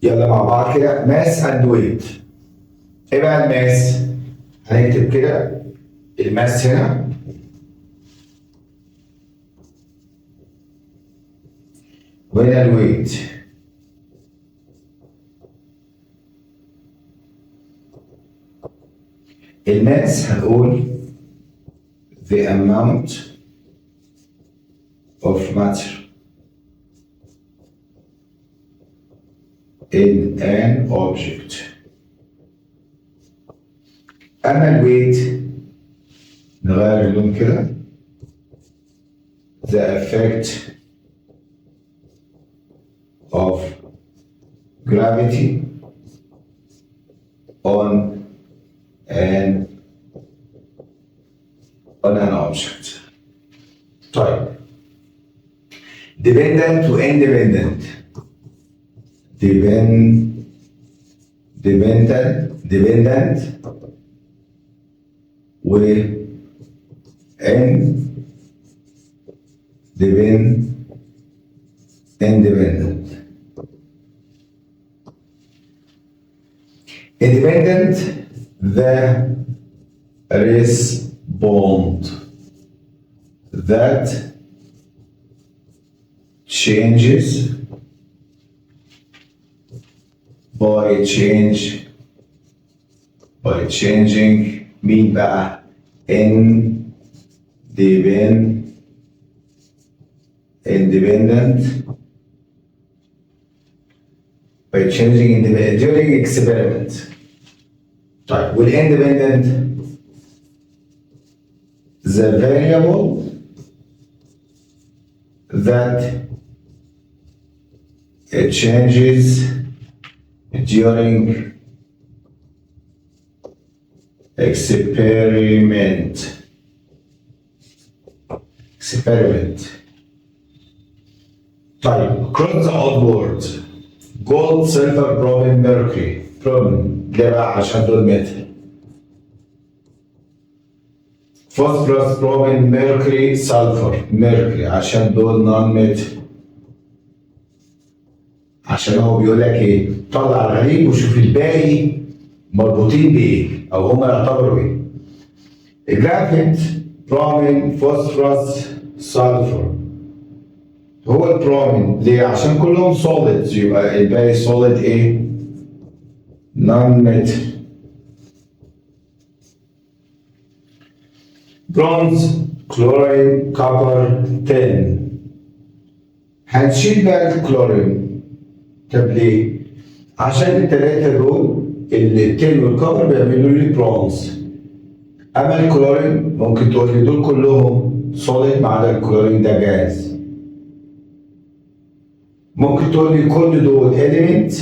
يلا مع بعض كده، ماس اند ويت. ايه بقى الماس؟ هنكتب كده الماس هنا، وهنا الويت. الماس هنقول the amount of matter in an object. أما الويت نغير اللون كده، the effect of gravity on an object. طيب dependent و independent. dependent و independent. Independent the respond that changes by changing مين بقى؟ independent by changing during experiment. طيب والindependent the variable that it changes during experiment. طيب across the outboard gold, silver, bromine, mercury. bromine ليه بقى؟ عشان دول ميتال. phosphorus, bromine, mercury, sulfur. mercury عشان دول نون ميتال. عشان هو بيقول لك ايه؟ طلع الغريب وشوف الباقي مربوطين بايه او هم يعتبروا ايه. الجرافيت، برومين، فوسفورس، سلفر. هو البرومين ليه؟ عشان كلهم سوليدز، يبقى الباقي سوليد ايه؟ نون ميتال. برونز كلورين كوبر تن. هنشيل بقى الكلورين. طب ليه؟ عشان التلاتة دول التن والكوبر بيعملوا لي برونز. اما الكلورين ممكن تقول لي دول كلهم سوليد ما عدا الكلورين ده جاز. ممكن تقول لي كل دول اليمنت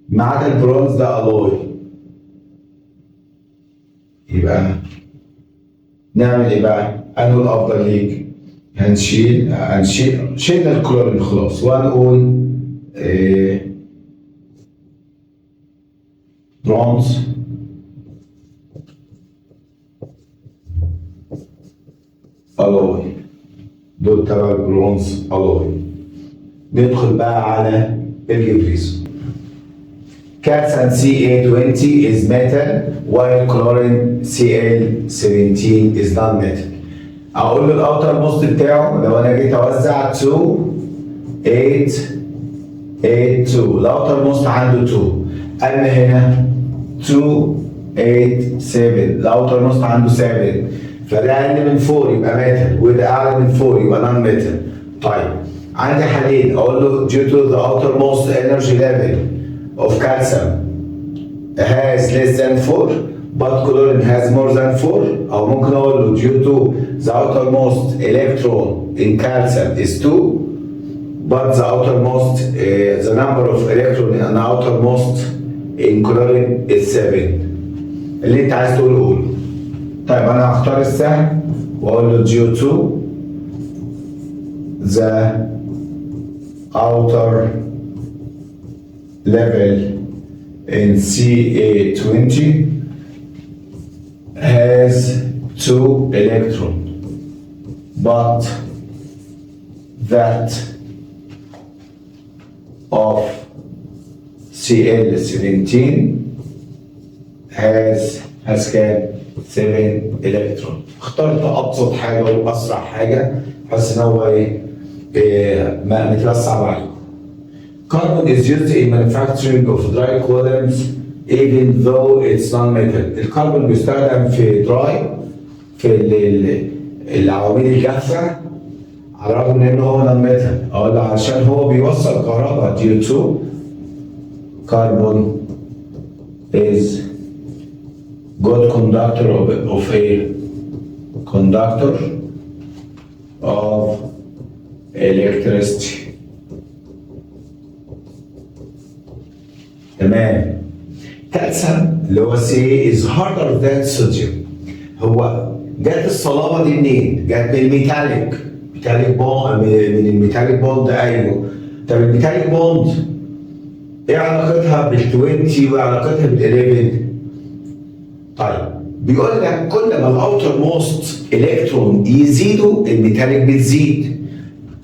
ما عدا البرونز ده الوي. يبقى نعمل ايه بقى؟ انه الافضل ليك شيلنا الكلورين خلاص وهنقول برونز الوي. دول تبع البرونز الوي. ندخل بقى على الجبريز. Calcium Ca20 is metal while chlorine Cl17 is non-metal. اقول له الاوتر موست بتاعه لو انا جيت اوزع 2 8 8 2 الاوتر موست عنده 2. اما هنا 2 8 7 الاوتر موست عنده 7. فده اقل من 4 يبقى ميتال وده اعلى من 4 يبقى نون ميتال. طيب عندي حالين اقول له due to the outermost energy level of calcium has less than 4 but chlorine has more than 4 او ممكن اقول له due to the outermost electron in calcium is 2 but the outermost the number of electron in the outermost in chlorine is 7. اللي انت عايز تقوله قوله. طيب انا هختار السهم واقول له due to the outer level in Ca20 has 2 electrons but that of Cl17 has كام 7 electrons. اخترت ابسط حاجه واسرع حاجه بحيث ان هو ما متوسع عليكم. Carbon is used in manufacturing of dry columns even though it's non-metal. الكربون بيستخدم في دراي في العواميد الجافة على الرغم من انه هو non-metal. اقول عشان هو بيوصل كهرباء due to carbon is good conductor of air. Conductor of electricity. تمام. كالسيوم اللي هو Ca is harder than sodium. هو جت الصلابه دي منين؟ جت من الميتاليك. بوند من الميتاليك بوند. ايوه. طب الميتاليك بوند ايه علاقتها بال20 وعلاقتها بال11؟ طيب بيقول لك كل ما الاوتر موست الكترون يزيدوا الميتاليك بتزيد.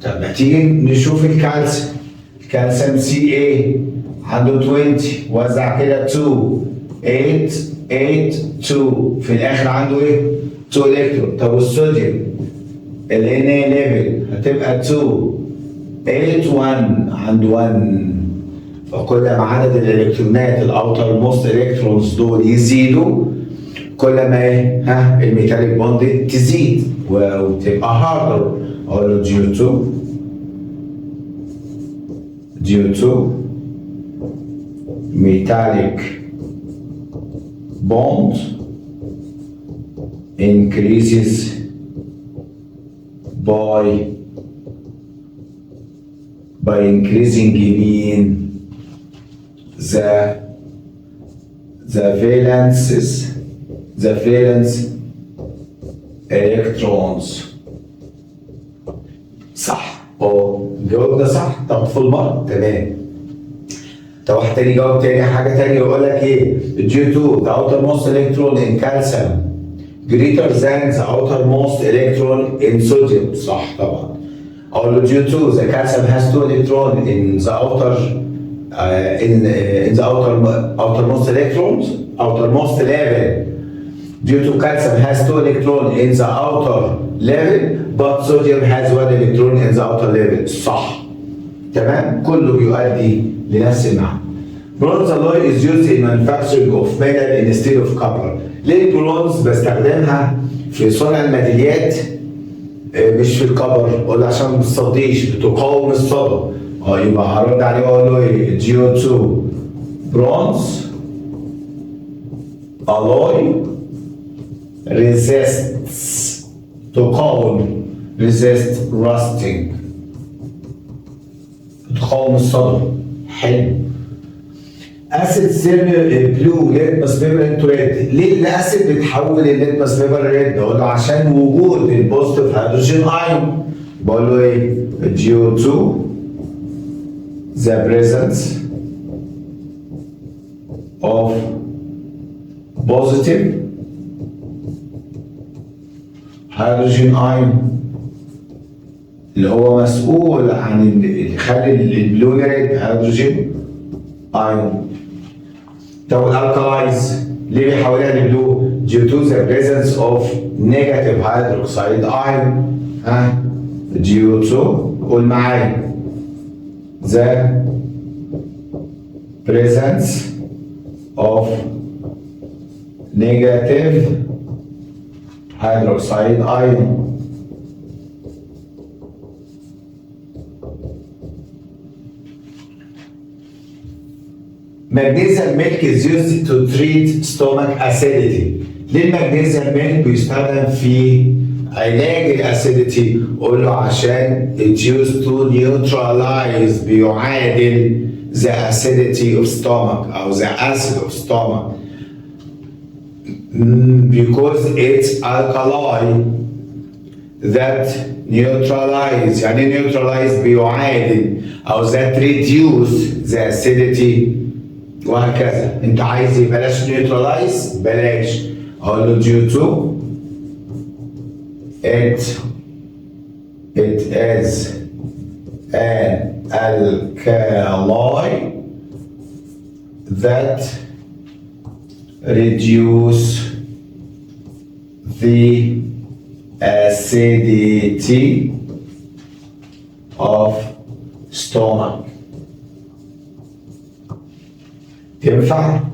طب ما تيجي نشوف الكالسيوم. الكالسيوم Ca عنده 20 وزع كده 2 8 8 2 في الاخر عنده ايه؟ 2 الكترون. طب والصوديوم ال Na11 هتبقى 2 8 1 عنده 1. فكل ما عدد الالكترونات الاوتر موست الكترونز دول يزيدوا كل ما ايه؟ الميتاليك بوند تزيد وتبقى هاردر. اقول له due to metallic bond increases by increasing mean the valence electrons. صح. جاوبنا صح. طب في المرة تمام. طب واحد تاني جاوب تاني حاجة تانية يقول لك ايه؟ due to the outermost electron in calcium greater than the outermost electron in sodium. صح طبعا. أقول له due to the calcium has 2 electrons in the outermost electrons outermost level. Due to calcium has 2 electrons in the outer level but sodium has 1 electron in the outer level. صح. تمام. كله بيؤدي لنفس المعنى. Bronze alloy is used in manufacturing of metal instead of copper. ليه البرونز بستخدمها في صنع الميداليات مش في الكبر، ولا عشان ما بتصديش بتقاوم الصدى. يبقى هرد عليه واقول له ايه؟ جيو 2 برونز alloy resists، تقاوم resist rusting، تقاوم الصدى. حلو. اسيد سيرمي بلو ليتمس بيبر انتو ريد. ليه الاسيد بتحول الليتمس بيبر ريد؟ اقول له عشان وجود البوزيتيف هيدروجين ايون. بقول له ايه؟ جيو 2 the presence of positive hydrogen ion اللي هو مسؤول عن اللي يخلي البلو ريد هيدروجين ايون. طب الالكالايز ليه بيحولها لبلو؟ due to the presence of negative hydroxide ion. due to، قول معايا، the presence of negative hydroxide ion. Magnesium milk is used to treat stomach acidity. ليه المغنيسيوم ميلك بيستخدم في علاج الاسيديتي؟ قول له عشان it's used to neutralize، بيعادل the acidity of stomach أو the acid of stomach. Because it's alkali that neutralize. يعني neutralize بيعادل أو that reduce the acidity وهكذا. انت عايز بلاش نيوترلايز، بلاش. اقول له due to it is an alkali that reduce the acidity of stomach.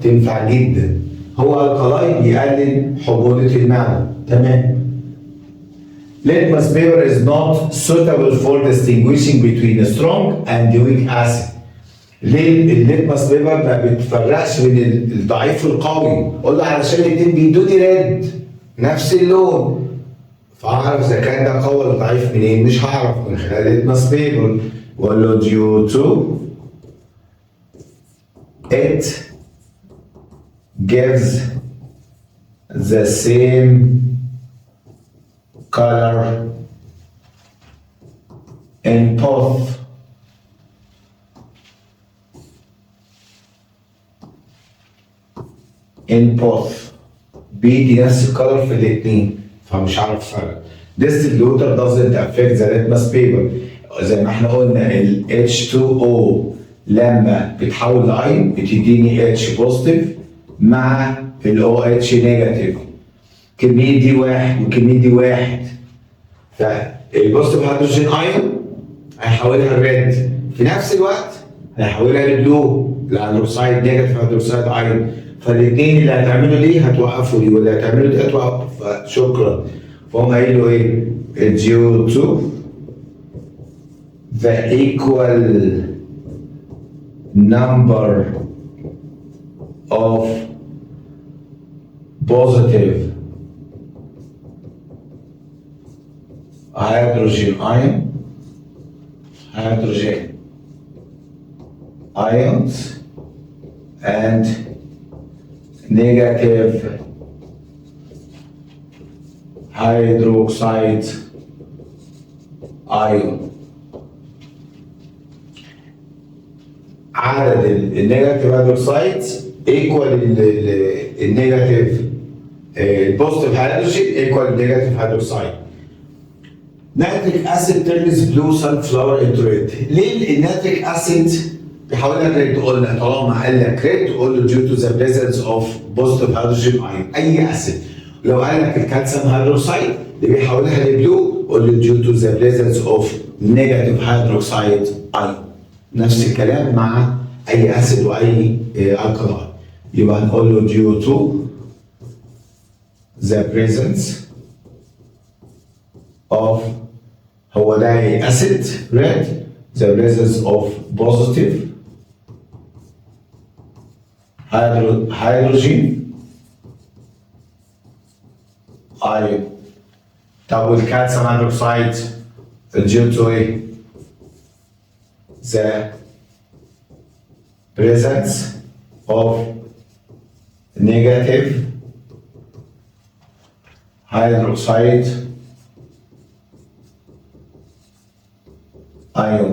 تنفع جدا. هو الكلاي بيقلل حموضة المعدة. تمام. Litmus paper is not suitable for distinguishing between a strong and weak acid. ليه الليتمس بيبر ما بتفرقش بين الضعيف والقوي؟ قول له علشان الاتنين بيدوني ريد نفس اللون، فاعرف اذا كان ده قوي ولا ضعيف منين؟ مش هعرف من خلال الليتمس بيبر. واقول له due to it gives the same color in both بيدي نفس الكلر في الاثنين، فمش عارف فرق. distilled water doesn't affect the litmus paper. زي ما احنا قلنا ال H2O لما بتحول لاين بتديني H بوزيتيف مع ال OH نيجاتيف. كمية دي واحد وكمية دي واحد، فالبوزيتيف هيدروجين ايون هيحولها لريد، في نفس الوقت هيحولها لبلو الهيدروكسيد نيجاتيف هيدروكسيد ايون. فالاثنين اللي هتعملوا دي هتوقفوا دي، واللي هتعملوا دي هتوقفوا. فشكرا. فهم قايلوا ايه؟ due to the equal number of positive hydrogen ions and negative hydroxide ion. عدد النيجاتيف هيدروكسايدز ايكوال النيجاتيف البوزيتيف هيدروجين ايكوال النيجاتيف هيدروكسايد. نيتريك اسيد تيرنز بلو سان فلاور انتو ريد. ليه النيتريك اسيد بيحولها لريد؟ قلنا طالما قال لك ريد قول له due to the presence of positive hydrogen ion. اي اسيد. لو قال لك الكالسيوم هيدروكسيد اللي بيحولها لبلو قول له due to the presence of negative hydroxide ion. نفس الكلام مع اي اسيد واي الكلاي. يبقى هنقول له due to the presence of هو ده ايه؟ acid red the presence of positive hydrogen ion. طب والكالسيوم هيدروكسيد due to ايه؟ the presence of negative hydroxide ion.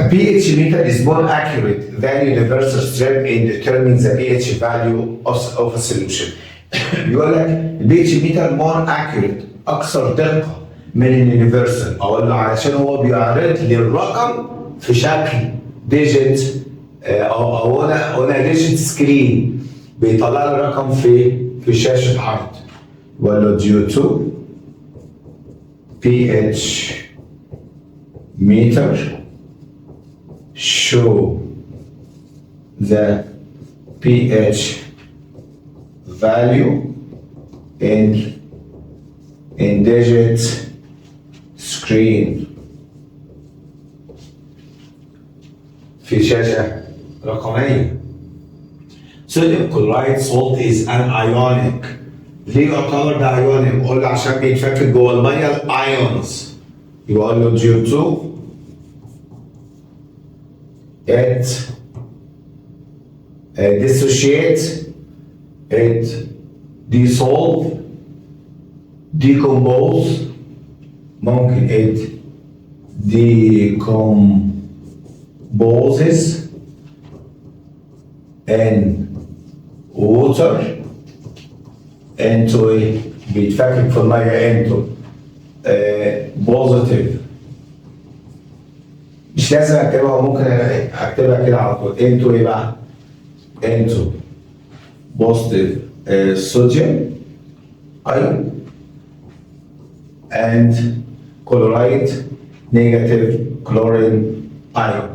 A pH meter is more accurate than universal strip in determining the pH value of a solution. بيقول لك البي اتش ميتر more accurate اكثر دقه من اليونيفرسال، اقول له علشان هو بيعرض لي الرقم في شكل ديجيت او انا ديجيت سكرين، بيطلع لي الرقم في شاشه عرض. بقول له due to pH meter show the pH value in digit screen في شاشة رقمية. Sodium chloride salt is an ionic. ليه يعتبر ده ionic؟ بقول له عشان بيتفكك جوه المية الايونز. يقول له due to it dissociate, it dissolve, decompose، ممكن it decomposes in water into a بيتفكك في المية into positive. مش لازم اكتبها، ممكن اكتبها كده على طول. into ايه بقى؟ into positive sodium ion and chloride negative chlorine ion.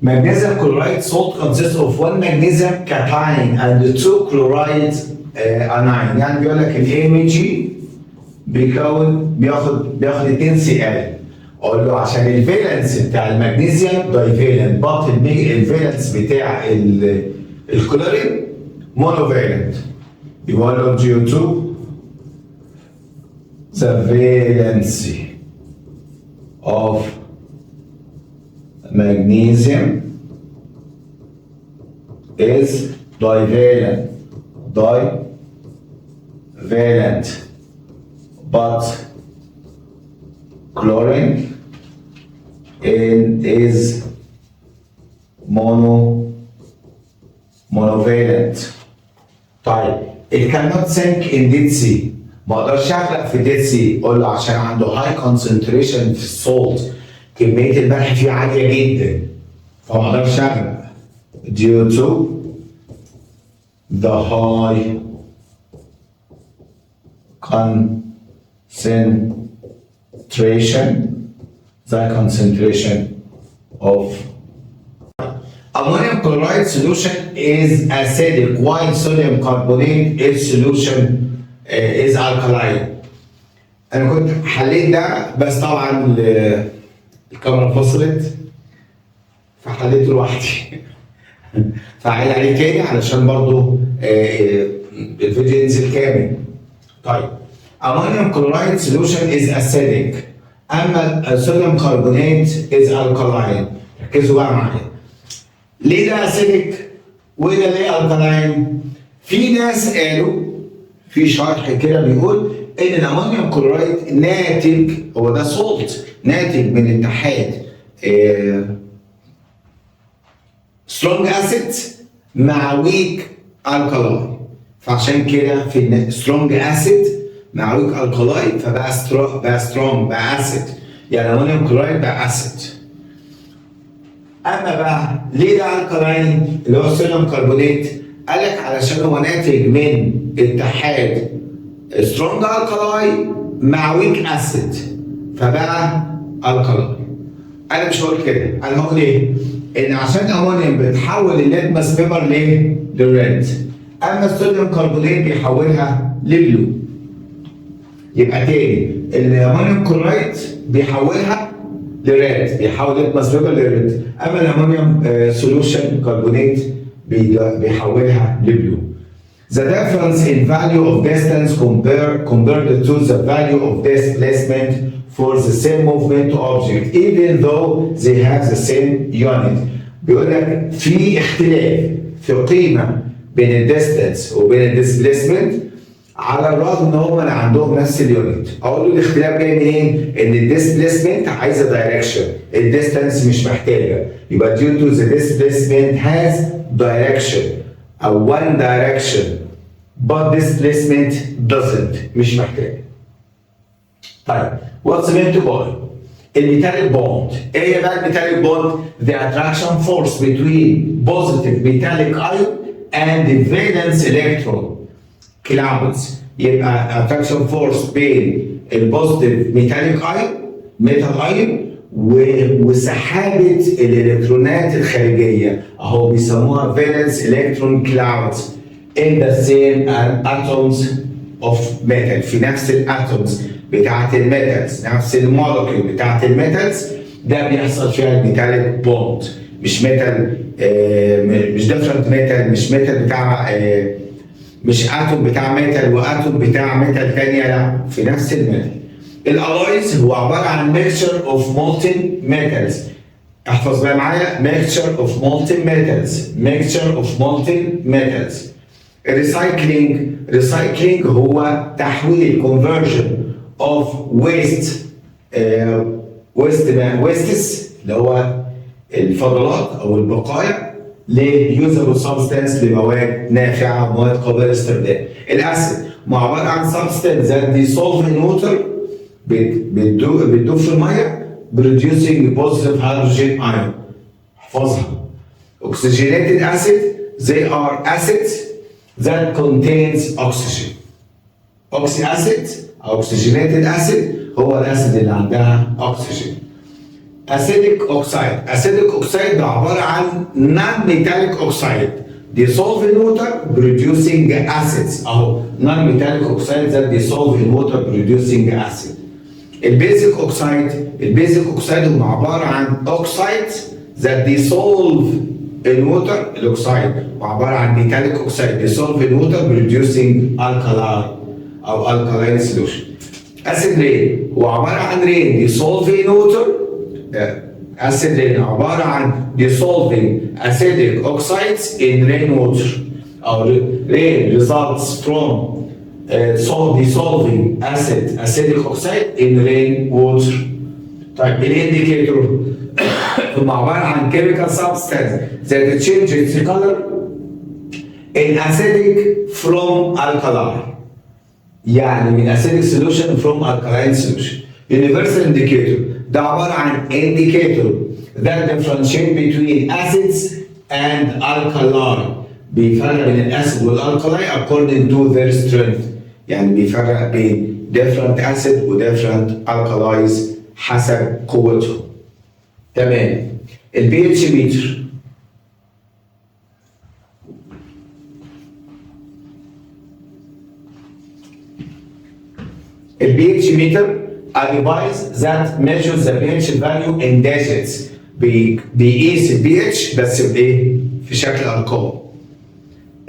Magnesium chloride salt consists of one magnesium cation and two chloride anion. يعني بيقول لك ال AMG بياخد 2 Cl. اقول له عشان الفالنس بتاع المغنيسيوم دايفالنت، بط الفالنس بتاع الكلورين مونوفالنت. يبقى له due to the valency of magnesium is divalent but chlorine is monovalent. طيب it cannot sink in dead sea. ما اقدرش اغرق في dead sea. اقول له عشان عنده high concentration في السولت، كمية الملح فيه عالية جدا، فما اقدرش اغرق due to the high concentration of ammonium chloride solution is acidic while sodium carbonate is solution is alkaline. انا كنت حليت ده بس طبعا الكاميرا فصلت فحليته لوحدي. فعيد عليه تاني علشان برضو الفيديو ينزل كامل. طيب ammonium chloride solution is acidic اما الصوديوم كربونات is alkaline. ركزوا بقى معايا. ليه ده acidic وده ليه alkaline؟ في ناس قالوا في شرح كده بيقول ان الامونيوم كلورايد ناتج، هو ده سولت ناتج من اتحاد سترونج اسيد مع ويك الكالاي، فعشان كده في سترونج اسيد مع ويك الكالاي فبقى سترونج بقى اسيد، يعني الامونيوم كلورايد بقى اسيد. اما بقى ليه ده الكالاين اللي هو الصوديوم كربونات؟ قالك علشان هو ناتج من اتحاد سترونج الكالاي مع ويك اسيد فبقى الكالاي. انا مش هقول كده، انا هقول ايه؟ ان عشان امونيوم بتحول الليتمس بيبر ليه؟ لريد، اما الصوديوم كربونات بيحولها لبلو. يبقى تاني الامونيوم كلورايد بيحولها لريد، بيحول لتمس بيبر لريد، اما الامونيوم سوليوشن كربونات بيحولها لبلو. The difference in value of distance compared to the value of displacement for the same movement object even though they have the same unit. بيقول لك في اختلاف في قيمة بين الديستانس وبين الديسبليسمنت على الرغم ان هم عندهم نفس اليونت. اقول له الاختلاف جاي منين؟ ان الديسبليسمنت عايزه دايركشن، الديستانس مش محتاجه، يبقى due to the displacement has direction او one direction but displacement doesn't، مش محتاج. طيب what's meant by الميتاليك بوند؟ ايه هي بقى الميتاليك بوند؟ The attraction force between positive metallic ion and the valence electron clouds. يبقى attraction force بين البوزيتيف ميتاليك ايون ميتال ايون وسحابه الالكترونات الخارجيه اهو بيسموها valence electron clouds in the same atoms of metal. في نفس الاتومز بتاعت الميتالز، نفس المولكيول بتاعت الميتالز، ده بيحصل فيها الميتاليك بوند. مش ميتال مش ديفرنت ميتال، مش ميتال بتاع مش اتوم بتاع ميتال واتوم بتاع ميتال تانية، لا، في نفس الميتال. الالويز هو عباره عن ميكشر اوف مولتن ميتالز. احفظ بقى معايا ميكشر اوف مولتن ميتالز، ميكشر اوف مولتن ميتالز. ريسايكلينج هو تحويل conversion of wastes اللي هو الفضلات او البقايا ليوزابل سبستانس لمواد نافعه ومواد قابله للاستخدام. الاسيد عباره عن سبستانس that dissolve in water بتدوب في الميه producing positive hydrogen ion. احفظها. Oxygenated acid they are acids that contains oxygen. Oxy acid أو oxygenated acid هو الأسيد اللي عندها أكسجين. Acidic oxide. Acidic oxide ده عبارة عن non-metallic oxide dissolve in water producing acids أهو non-metallic oxide that dissolve in water producing acid. البيزك اوكسايد هو عبارة عن oxides that dissolve in water. الأوكسايد وعبارة عن metallic oxide dissolve in water producing alkali أو alkaline solution. acid rain هو عبارة عن rain dissolve in water. acid rain عبارة عن dissolving acidic oxides in rainwater. أو rain results from dissolving acidic oxide in rainwater. طيب الانديكيتور هم عبارة عن chemical substance that change its color in acidic from alkali. يعني من acidic solution from alkaline solution. Universal indicator ده عبارة عن indicator that differentiate between acids and alkali. بيفرق بين الاسيد والالكالاي according to their strength. يعني بيفرق بين different acid و different alkalis حسب قوتهم. تمام. البي اتش متر The pH meter a device that measures the pH value in digits. بيقيس البي بس بايه؟ في شكل ارقام.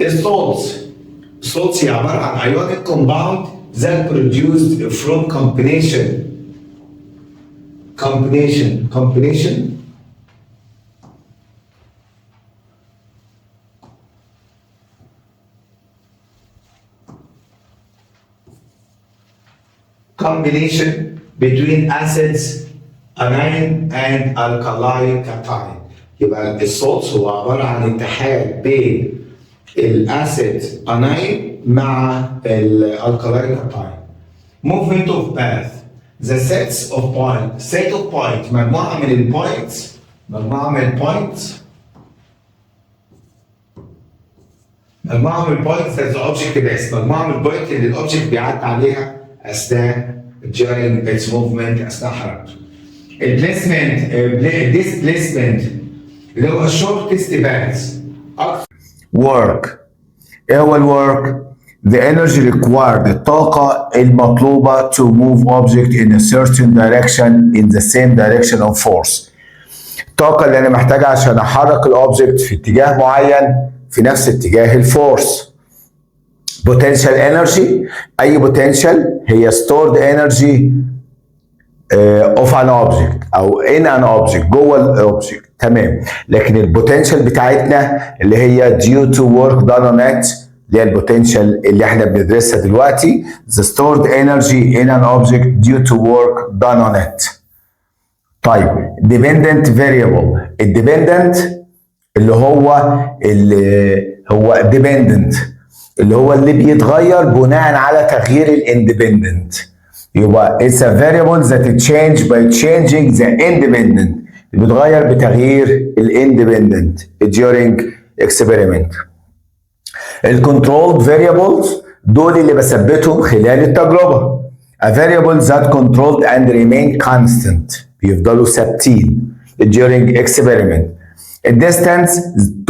الصوت هي عباره عن ionic compound that produced from combination between acids anion and alkali cation. يبقى الصوت هو عباره عن اتحاد بين الاسيد اناين مع الالكالاي cation. Movement of path. The sets of point. Set of point مجموعه من البوينتس مجموعه من البوينتس that the object is. مجموعه من البوينت اللي الاوبجكت بيعدي عليها اثناء during its movement اثناء حركته. displacement اللي هو shortest path. work. ايه هو الورك؟ the energy required الطاقة المطلوبة to move object in a certain direction in the same direction of force. الطاقة اللي أنا محتاجها عشان أحرك الأوبجكت في اتجاه معين في نفس اتجاه الفورس. potential energy أي potential هي stored energy of an object أو in an object جوه الأوبجكت تمام. لكن البوتنشال بتاعتنا اللي هي due to work done on it اللي هي البوتنشال اللي احنا بندرسها دلوقتي the stored energy in an object due to work done on it. طيب dependent variable الديبندنت اللي هو dependent اللي هو اللي بيتغير بناء على تغيير الاندبندنت. يبقى it's a variable that change by changing the independent اللي بيتغير بتغيير الاندبندنت during experiment. الكنترولد variables دول اللي بثبتهم خلال التجربة. A variable that controlled and remain constant بيفضلوا ثابتين during experiment. الديستانس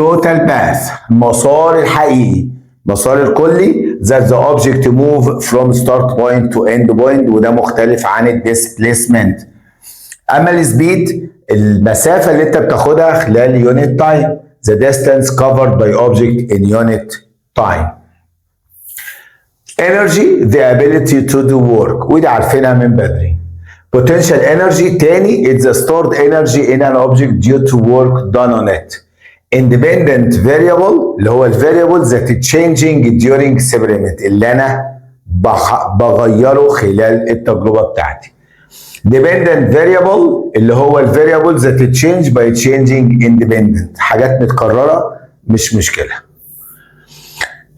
total path المسار الحقيقي المسار الكلي that the object move from start point to end point وده مختلف عن الديسبليسمنت. اما السبيد المسافة اللي انت بتاخدها خلال unit time the distance covered by object in unit time. Energy the ability to do work ودي عارفينها من بدري. Potential energy تاني it's the stored energy in an object due to work done on it. Independent variable اللي هو الفاريبل that is changing during experiment اللي انا بغيره خلال التجربة بتاعتي. Dependent variable اللي هو الفاريبل that is changed by changing independent حاجات متكررة مش مشكلة.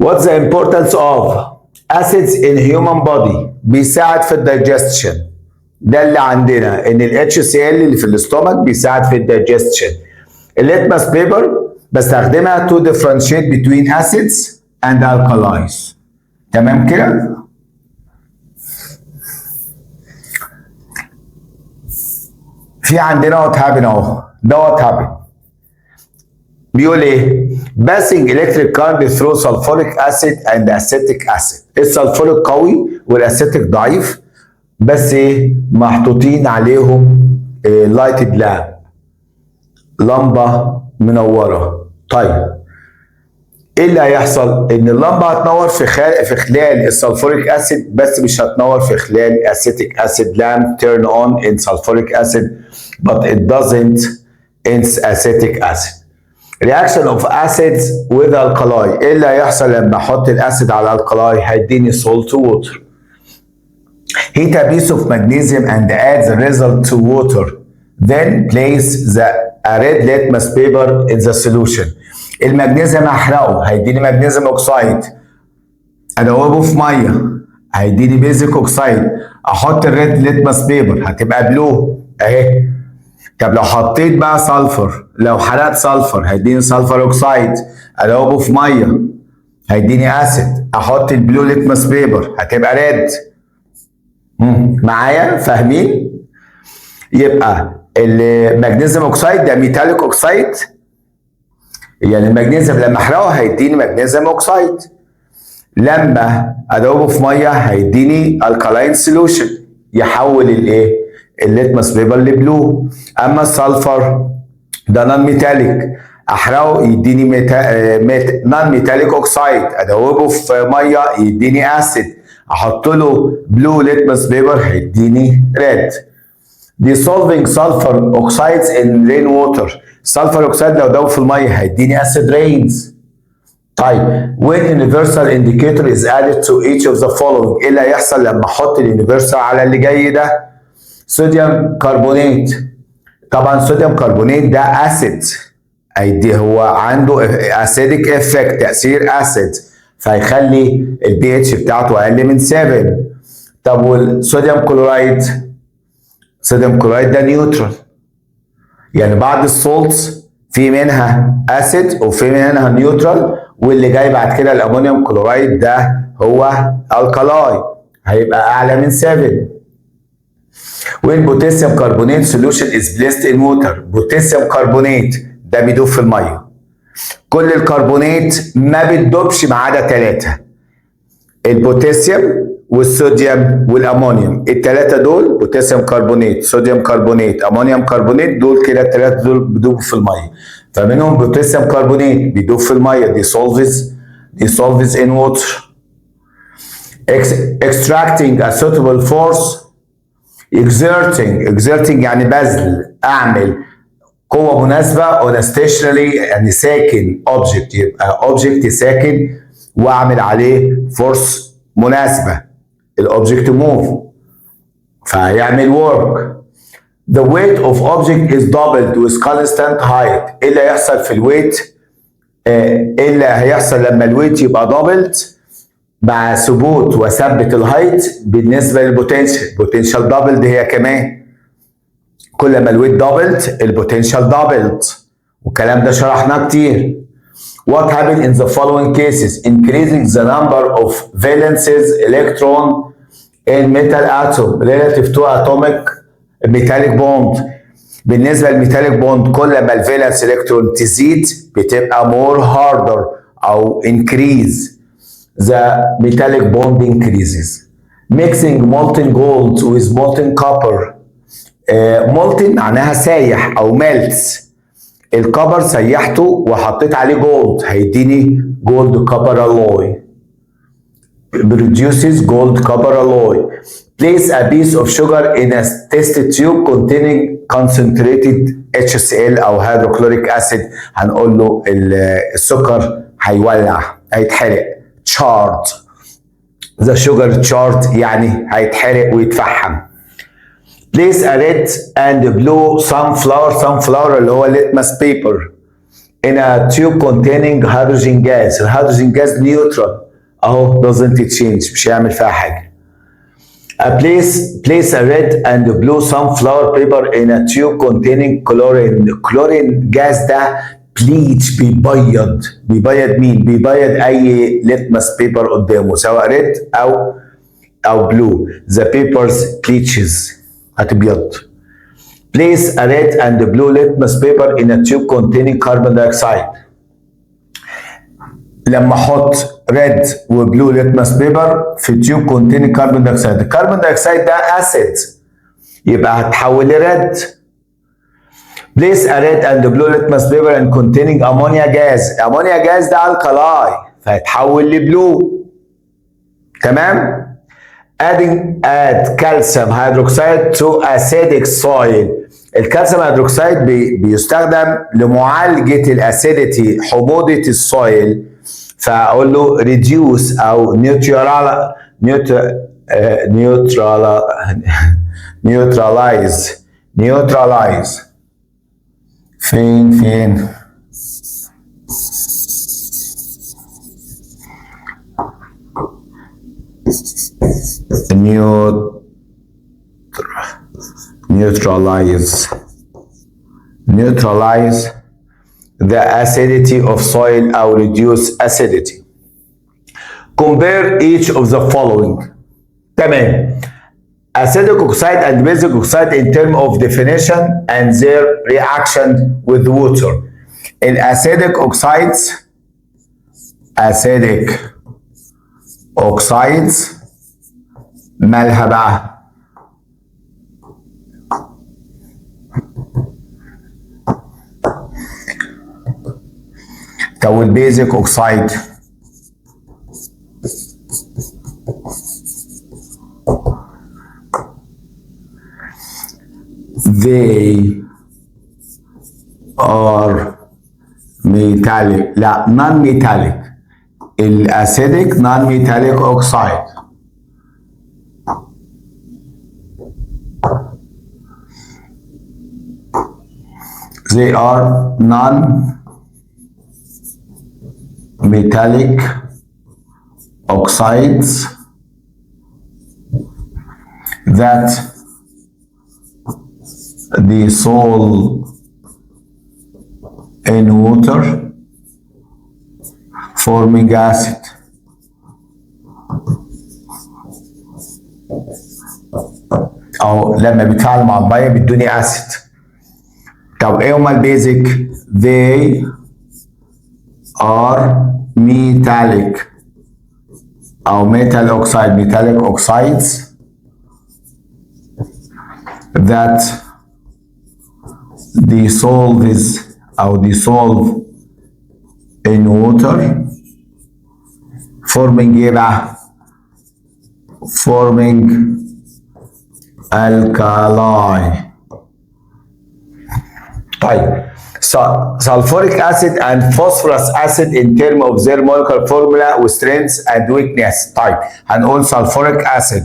What's the importance of acids in human body بيساعد في الدايجستشن. ده اللي عندنا ان ال HCl اللي في الاستومك بيساعد في الدايجستشن. الليتمس بيبر بستخدمها to differentiate between acids and alkalis. تمام كده؟ في عندنا وات هابن اهو ده وات هابن بيقول ايه؟ passing electric current through sulfuric acid and acetic acid. السلفوريك قوي والاسيتيك ضعيف بس ايه؟ محطوطين عليهم لايتد لامب لمبه منوره. طيب ايه اللي هيحصل؟ ان اللمبه هتنور في خلال السلفوريك اسيد بس مش هتنور في خلال الاسيتيك اسيد. لامب turn on in sulfuric acid but it doesn't in acetic acid. reaction of acids with alkali ايه اللي هيحصل لما احط الاسيد على الكلاي؟ هيديني salt water. heat a piece of magnesium and add the result to water then place a red litmus paper in the solution. المغنيسيوم احرقه هيديني مغنيسيوم اوكسايد. ادوبه في ميه هيديني بيزك اوكسايد. احط الريد ليتمس بيبر هتبقى بلو اهي. طب لو حطيت بقى سلفر لو حرقت سلفر هيديني سلفر اوكسايد. ادوبه في ميه هيديني اسيد. احط البلو ليتمس بيبر هتبقى ريد. معايا فاهمين؟ يبقى المغنيسيوم اوكسايد ده ميتاليك اوكسايد يعني المغنيسيوم لما احرقه هيديني مغنيسيوم اوكسايد. لما ادوبه في ميه هيديني الكالاين سوليوشن يحول الايه؟ الليتمس بيبر لبلو. اما السلفر ده نون ميتاليك احرقه يديني نون ميتاليك اوكسايد. ادوبه في ميه يديني اسيد. احط له بلو ليتمس بيبر هيديني ريد. dissolving sulfur oxides in rainwater. السلفر اوكسايد لو دوب في الميه هيديني acid rains. طيب when universal indicator is added to each of the following ايه اللي هيحصل لما احط اليونيفرسال على اللي جاي ده؟ صوديوم كربونات. طبعا صوديوم كربونات ده اسيد هيدي هو عنده اسيدك افكت تاثير اسيد فهيخلي البي اتش بتاعته اقل من 7. طب والصوديوم كلورايد صوديوم كلورايد ده نيوترال يعني بعض السولتس في منها اسيد وفي منها نيوترال واللي جاي بعد كده الامونيوم كلورايد ده هو الكالاي هيبقى اعلى من 7. والبوتاسيوم كربونات سوليوشن از بليست ان ووتر. بوتاسيوم كربونات ده بيدوب في الميه. كل الكربونات ما بتدوبش ما عدا 3. البوتاسيوم والصوديوم والامونيوم، الثلاثه دول بوتاسيوم كربونات، صوديوم كربونات، امونيوم كربونات، دول كده الثلاثه دول بيدوبوا في الميه. فمنهم بوتاسيوم كربونات بيدوب في الميه، dissolves in water. Extracting a suitable force. exerting يعني بذل، اعمل قوه مناسبه on a stationary يعني ساكن object، يبقى object ساكن واعمل عليه فورس مناسبه، الاوبجكت موف فهيعمل work. The weight of object is doubled with constant height. ايه اللي هيحصل في الويت؟ ايه اللي هيحصل لما الويت يبقى doubled مع ثبوت وثبت الهايت بالنسبه للبوتنشال؟ البوتنشال دبلد هي كمان، كل ما الويت دبلد البوتنشال دبلد، والكلام ده شرحناه كتير. What happened in the following cases? Increasing the number of valences electron in metal atom relative to atomic metallic bond. بالنسبه للميتاليك بوند كل ما الفالنس الكترون تزيد بتبقى more harder او increase. The metallic bond increases. Mixing molten gold with molten copper. molten معناها سايح او melts. الكبر سيحته وحطيت عليه جولد هيديني جولد كوبر alloy. Produces gold copper alloy. Place a piece of sugar in a test tube containing concentrated HCl او hydrochloric acid. هنقول له السكر هيولع هيتحرق. Charred. The sugar charred يعني هيتحرق ويتفحم. Place a red and blue sunflower اللي هو litmus paper in a tube containing hydrogen gas. الهيدروجين جاز نيوترال اهو doesn't change مش هيعمل فيها حاجه. Place a red and blue sunflower paper in a tube containing chlorine. chlorine جاز ده بليتش بيبيض مين؟ بيبيض اي litmus paper قدامه سواء ريد او بلو. The papers bleaches هتبيض. Place a red and blue litmus paper in a tube containing carbon dioxide. لما احط ريد وبلو litmus paper في تيوب containing carbon dioxide، الكربون دايوكسيد ده اسيد يبقى هتحول لريد. Place a red and blue litmus paper and containing ammonia gas. ammonia gas ده الكلاي فهيتحول لبلو. تمام؟ add calcium hydroxide to acidic soil. الكالسيوم هيدروكسيد بيستخدم لمعالجة الاسيديتي حموضة السويل، فاقول له reduce او neutralize. فين neutralize the acidity of soil or reduce acidity. Compare each of the following. تمام. Acidic oxide and basic oxide in terms of definition and their reaction with water. Acidic oxides مالها بقى؟ طب البيزك اوكسايد they are metallic. لا non metallic. الاسيدك non metallic oxide. they are non-metallic oxides that dissolve in water forming acid. أو لما بيتفاعلوا مع المية بيدوني أسيد. طب ايه هما البيزك؟ they are metallic أو metal oxide metallic oxides that dissolve in water forming ايه بقى؟ forming alkali. طيب sulfuric acid and phosphorus acid in terms of their molecular formula with strength and weakness. طيب هنقول sulfuric acid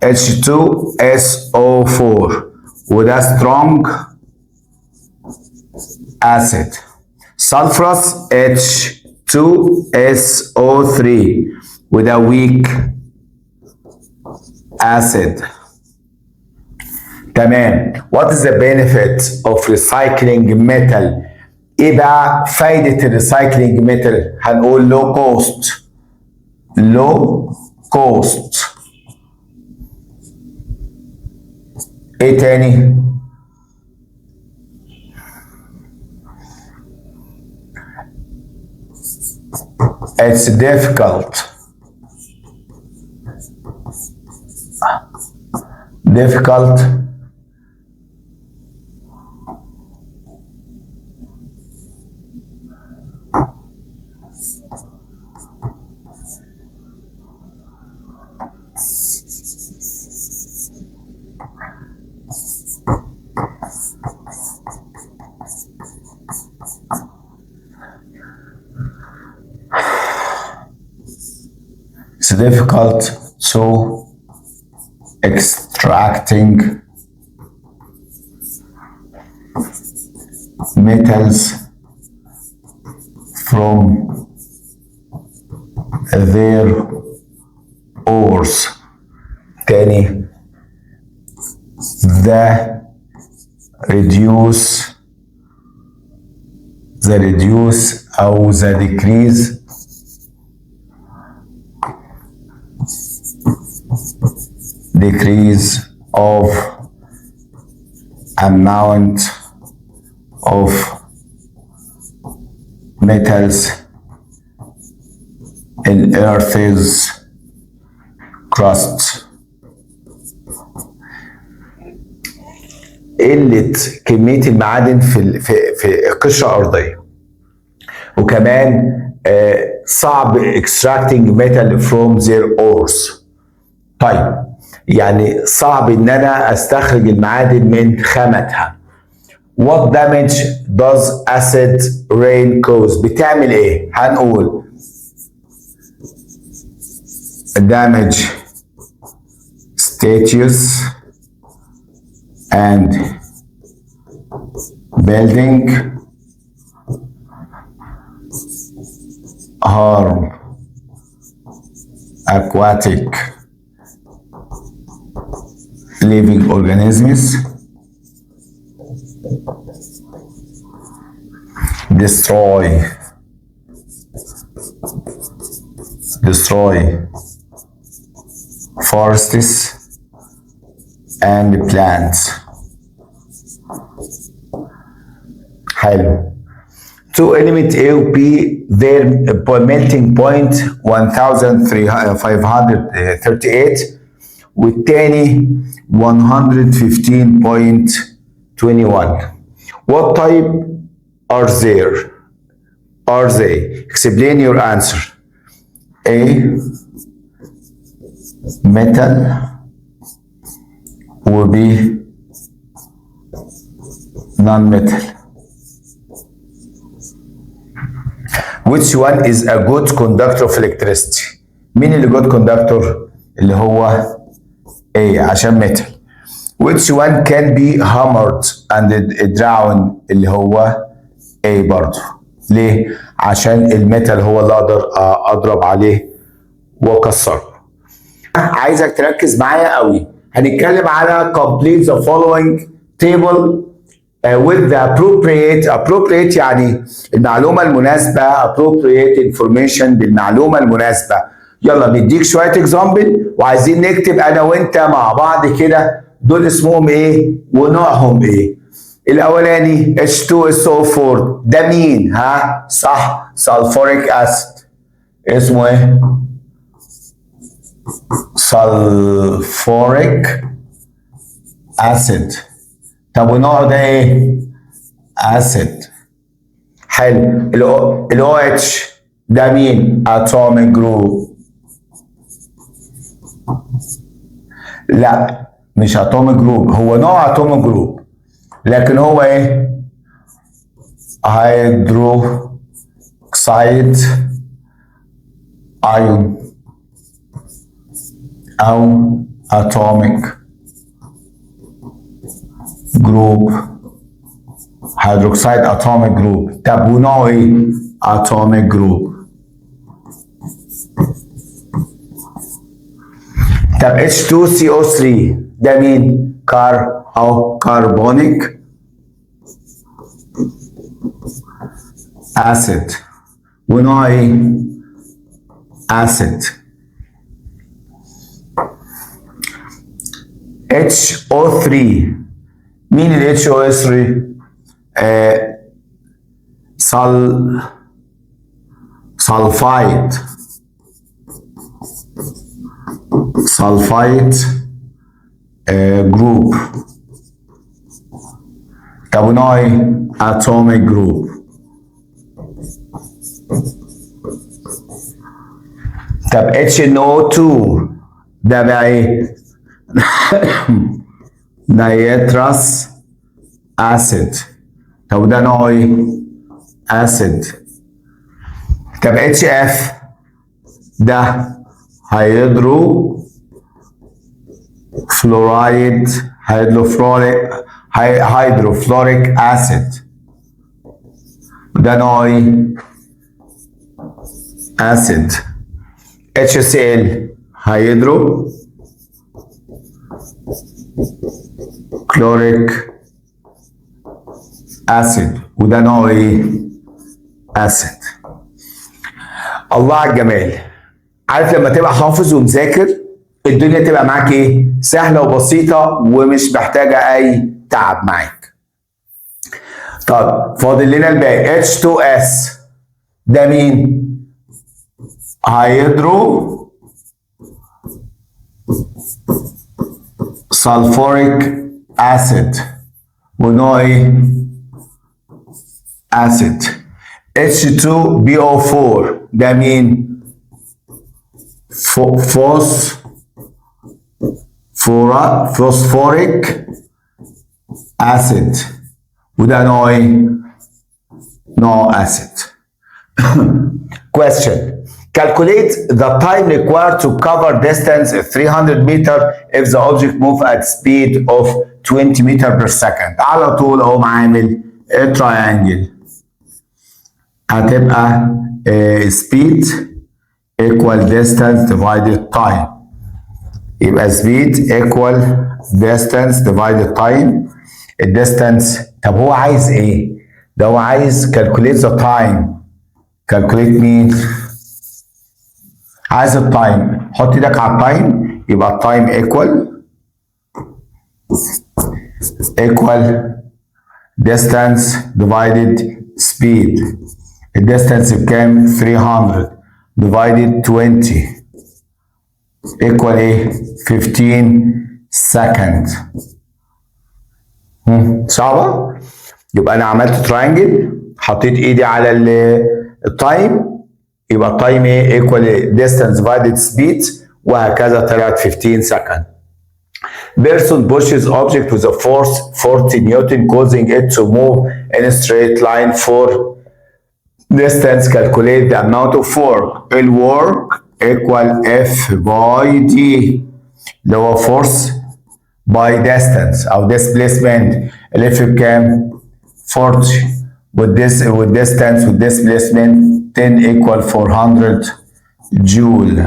H2SO4 وده strong acid. sulfurous H2SO3 وده weak acid. تمام. What is the benefit of recycling metal؟ ايه بقى فايدة الريسايكلينج ميتال؟ هنقول low cost. ايه تاني؟ It's difficult. It's difficult to extracting metals from their ores. تاني the reduce أو the decrease of amount of metals in Earth's crust. قلة كمية المعادن في القشرة الأرضية، وكمان صعب extracting metal from their ores. طيب يعني صعب ان انا استخرج المعادن من خامتها. What damage does acid rain cause؟ بتعمل ايه؟ هنقول damage statues and building, harm aquatic living organisms, destroy forests and plants. حلو. Two element A و B their melting point 1538 والتاني 115.21. What type are they? Explain your answer. A metal و B non-metal. Which one is a good conductor of electricity؟ مين اللي good conductor؟ اللي هو A عشان metal. Which one can be hammered and drowned؟ اللي هو A برضه. ليه؟ عشان الميتال هو اللي اقدر اضرب عليه واكسره. عايزك تركز معايا قوي. هنتكلم على complete the following table with the appropriate يعني المعلومة المناسبة، appropriate information بالمعلومة المناسبة. يلا نديك شوية example وعايزين نكتب أنا وأنت مع بعض كده دول اسمهم إيه ونوعهم إيه. الأولاني H2SO4 ده مين؟ ها؟ صح، sulfuric acid. اسمه إيه؟ sulfuric acid. طب والنوع ده ايه؟ acid. حلو. ال OH ده مين؟ atomic group. لا مش atomic group، هو نوع atomic group لكن هو ايه؟ hydroxide ion او atomic group. hydroxide atomic group. طب ونوعه ايه؟ atomic group. طب H2CO3 ده مين؟ أو carbonic acid. ونوع ايه؟ acid. HO3 مين ال HO3؟ sulfide group. طب ونوع ايه؟ atomic group. طب HNO2 ده بقى ايه؟ nitrous acid. طب ده نوع ايه؟ acid. طب HF ده hydrofluoric acid. ده نوع ايه؟ acid. HCl hydrochloric acid. وده نوع ايه؟ acid. الله على الجمال. عارف لما تبقى حافظ ومذاكر الدنيا تبقى معاك ايه؟ سهله وبسيطه ومش محتاجه اي تعب معاك. طب فاضل لنا الباقي. H2S ده مين؟ sulfuric acid. ونوع ايه؟ acid. H2PO4 ده مين؟ phosphoric acid. وده نوع ايه؟ نوع acid. Question. Calculate the time required to cover distance 300 meter if the object move at speed of 20 meter per second. على طول اهو عامل triangle. هتبقى speed equal distance divided time. يبقى speed equal distance divided time. الديستانس. طب هو عايز ايه؟ ده هو عايز calculate the time. calculate مين؟ عايز التايم. حط ايدك على التايم. يبقى التايم equal distance divided speed. الديستانس بكام؟ 300 divided 20 equal ايه؟ 15 second. صعبة؟ يبقى أنا عملت تراينجل، حطيت إيدي على التايم، يبقى التايم إيه؟ equal distance divided speed، وهكذا طلعت 15 second. Person pushes object with a force 40 Newton causing it to move in a straight line for distance. Calculate the amount of work. ال work equal F by D اللي هو force by distance أو displacement. ال F بكام؟ 40 with distance with displacement 10 equal 400 joule.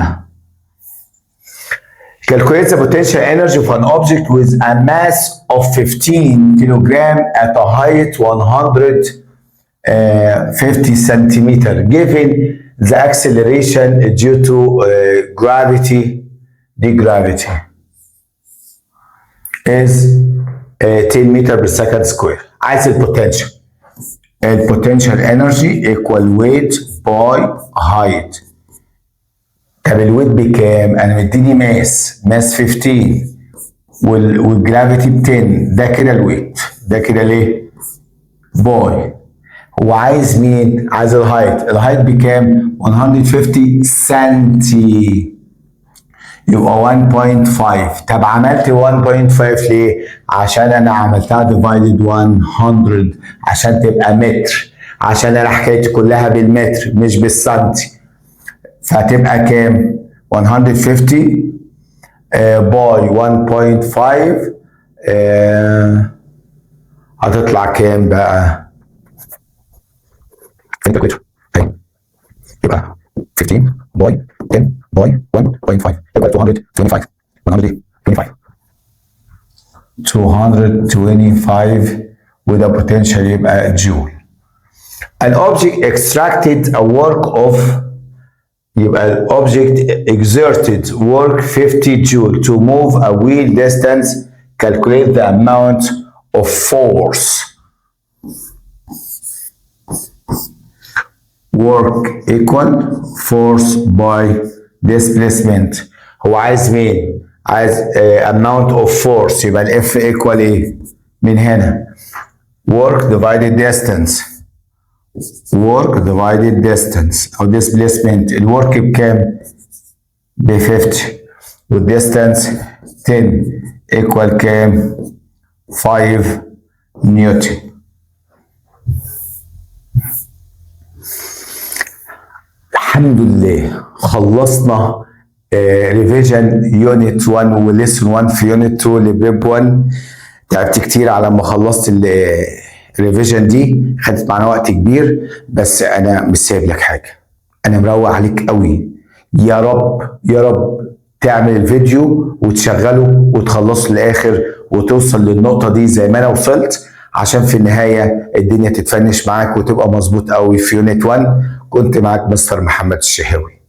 Calculate the potential energy of an object with a mass of 15 kilogram at a height 150 centimeter given the acceleration due to gravity. The gravity is 10 meter per second square. عايز البوتنشال. البوتنشال energy equal weight by height. طب الويت بكام؟ انا مديني ماس 15 والجرافيتي ب 10، ده كده الويت، ده كده ليه؟ باي. هو عايز مين؟ عايز الهايت بكام؟ 150 سنتي، يبقى 1.5. طب عملت 1.5 ليه؟ عشان انا عملتها ديفايدد 100 عشان تبقى متر، عشان انا حكايتي كلها بالمتر مش بالسنتي. فهتبقى كام؟ 150 باي 1.5 هتطلع كام بقى؟ الكالكوليتر اهي، يبقى 15 باي 10 باي 1.5 يبقى 225 225 وده potential يبقى جول. An object extracted a work of يبقى ال object exerted work 50 joule to move a wheel distance. Calculate the amount of force. Work equal force by displacement. هو عايز مين؟ عايز amount of force، يبقى ال F equal ايه؟ من هنا work divided distance. work divided distance أو displacement. الورك بكام؟ ب 50 والديستانس 10 equal كام؟ 5 نيوتن. الحمد لله خلصنا ريفيجن يونت 1 وليسون 1 في يونت 2 لبريب 1. تعبت كتير على ما خلصت الريفيجن دي، خدت معانا وقت كبير، بس انا مش سايب لك حاجه، انا مروق عليك قوي. يا رب يا رب تعمل الفيديو وتشغله وتخلصه للاخر وتوصل للنقطه دي زي ما انا وصلت، عشان في النهايه الدنيا تتفنش معاك وتبقى مظبوط قوي في يونت 1. كنت معاك مستر محمد الشهاوي.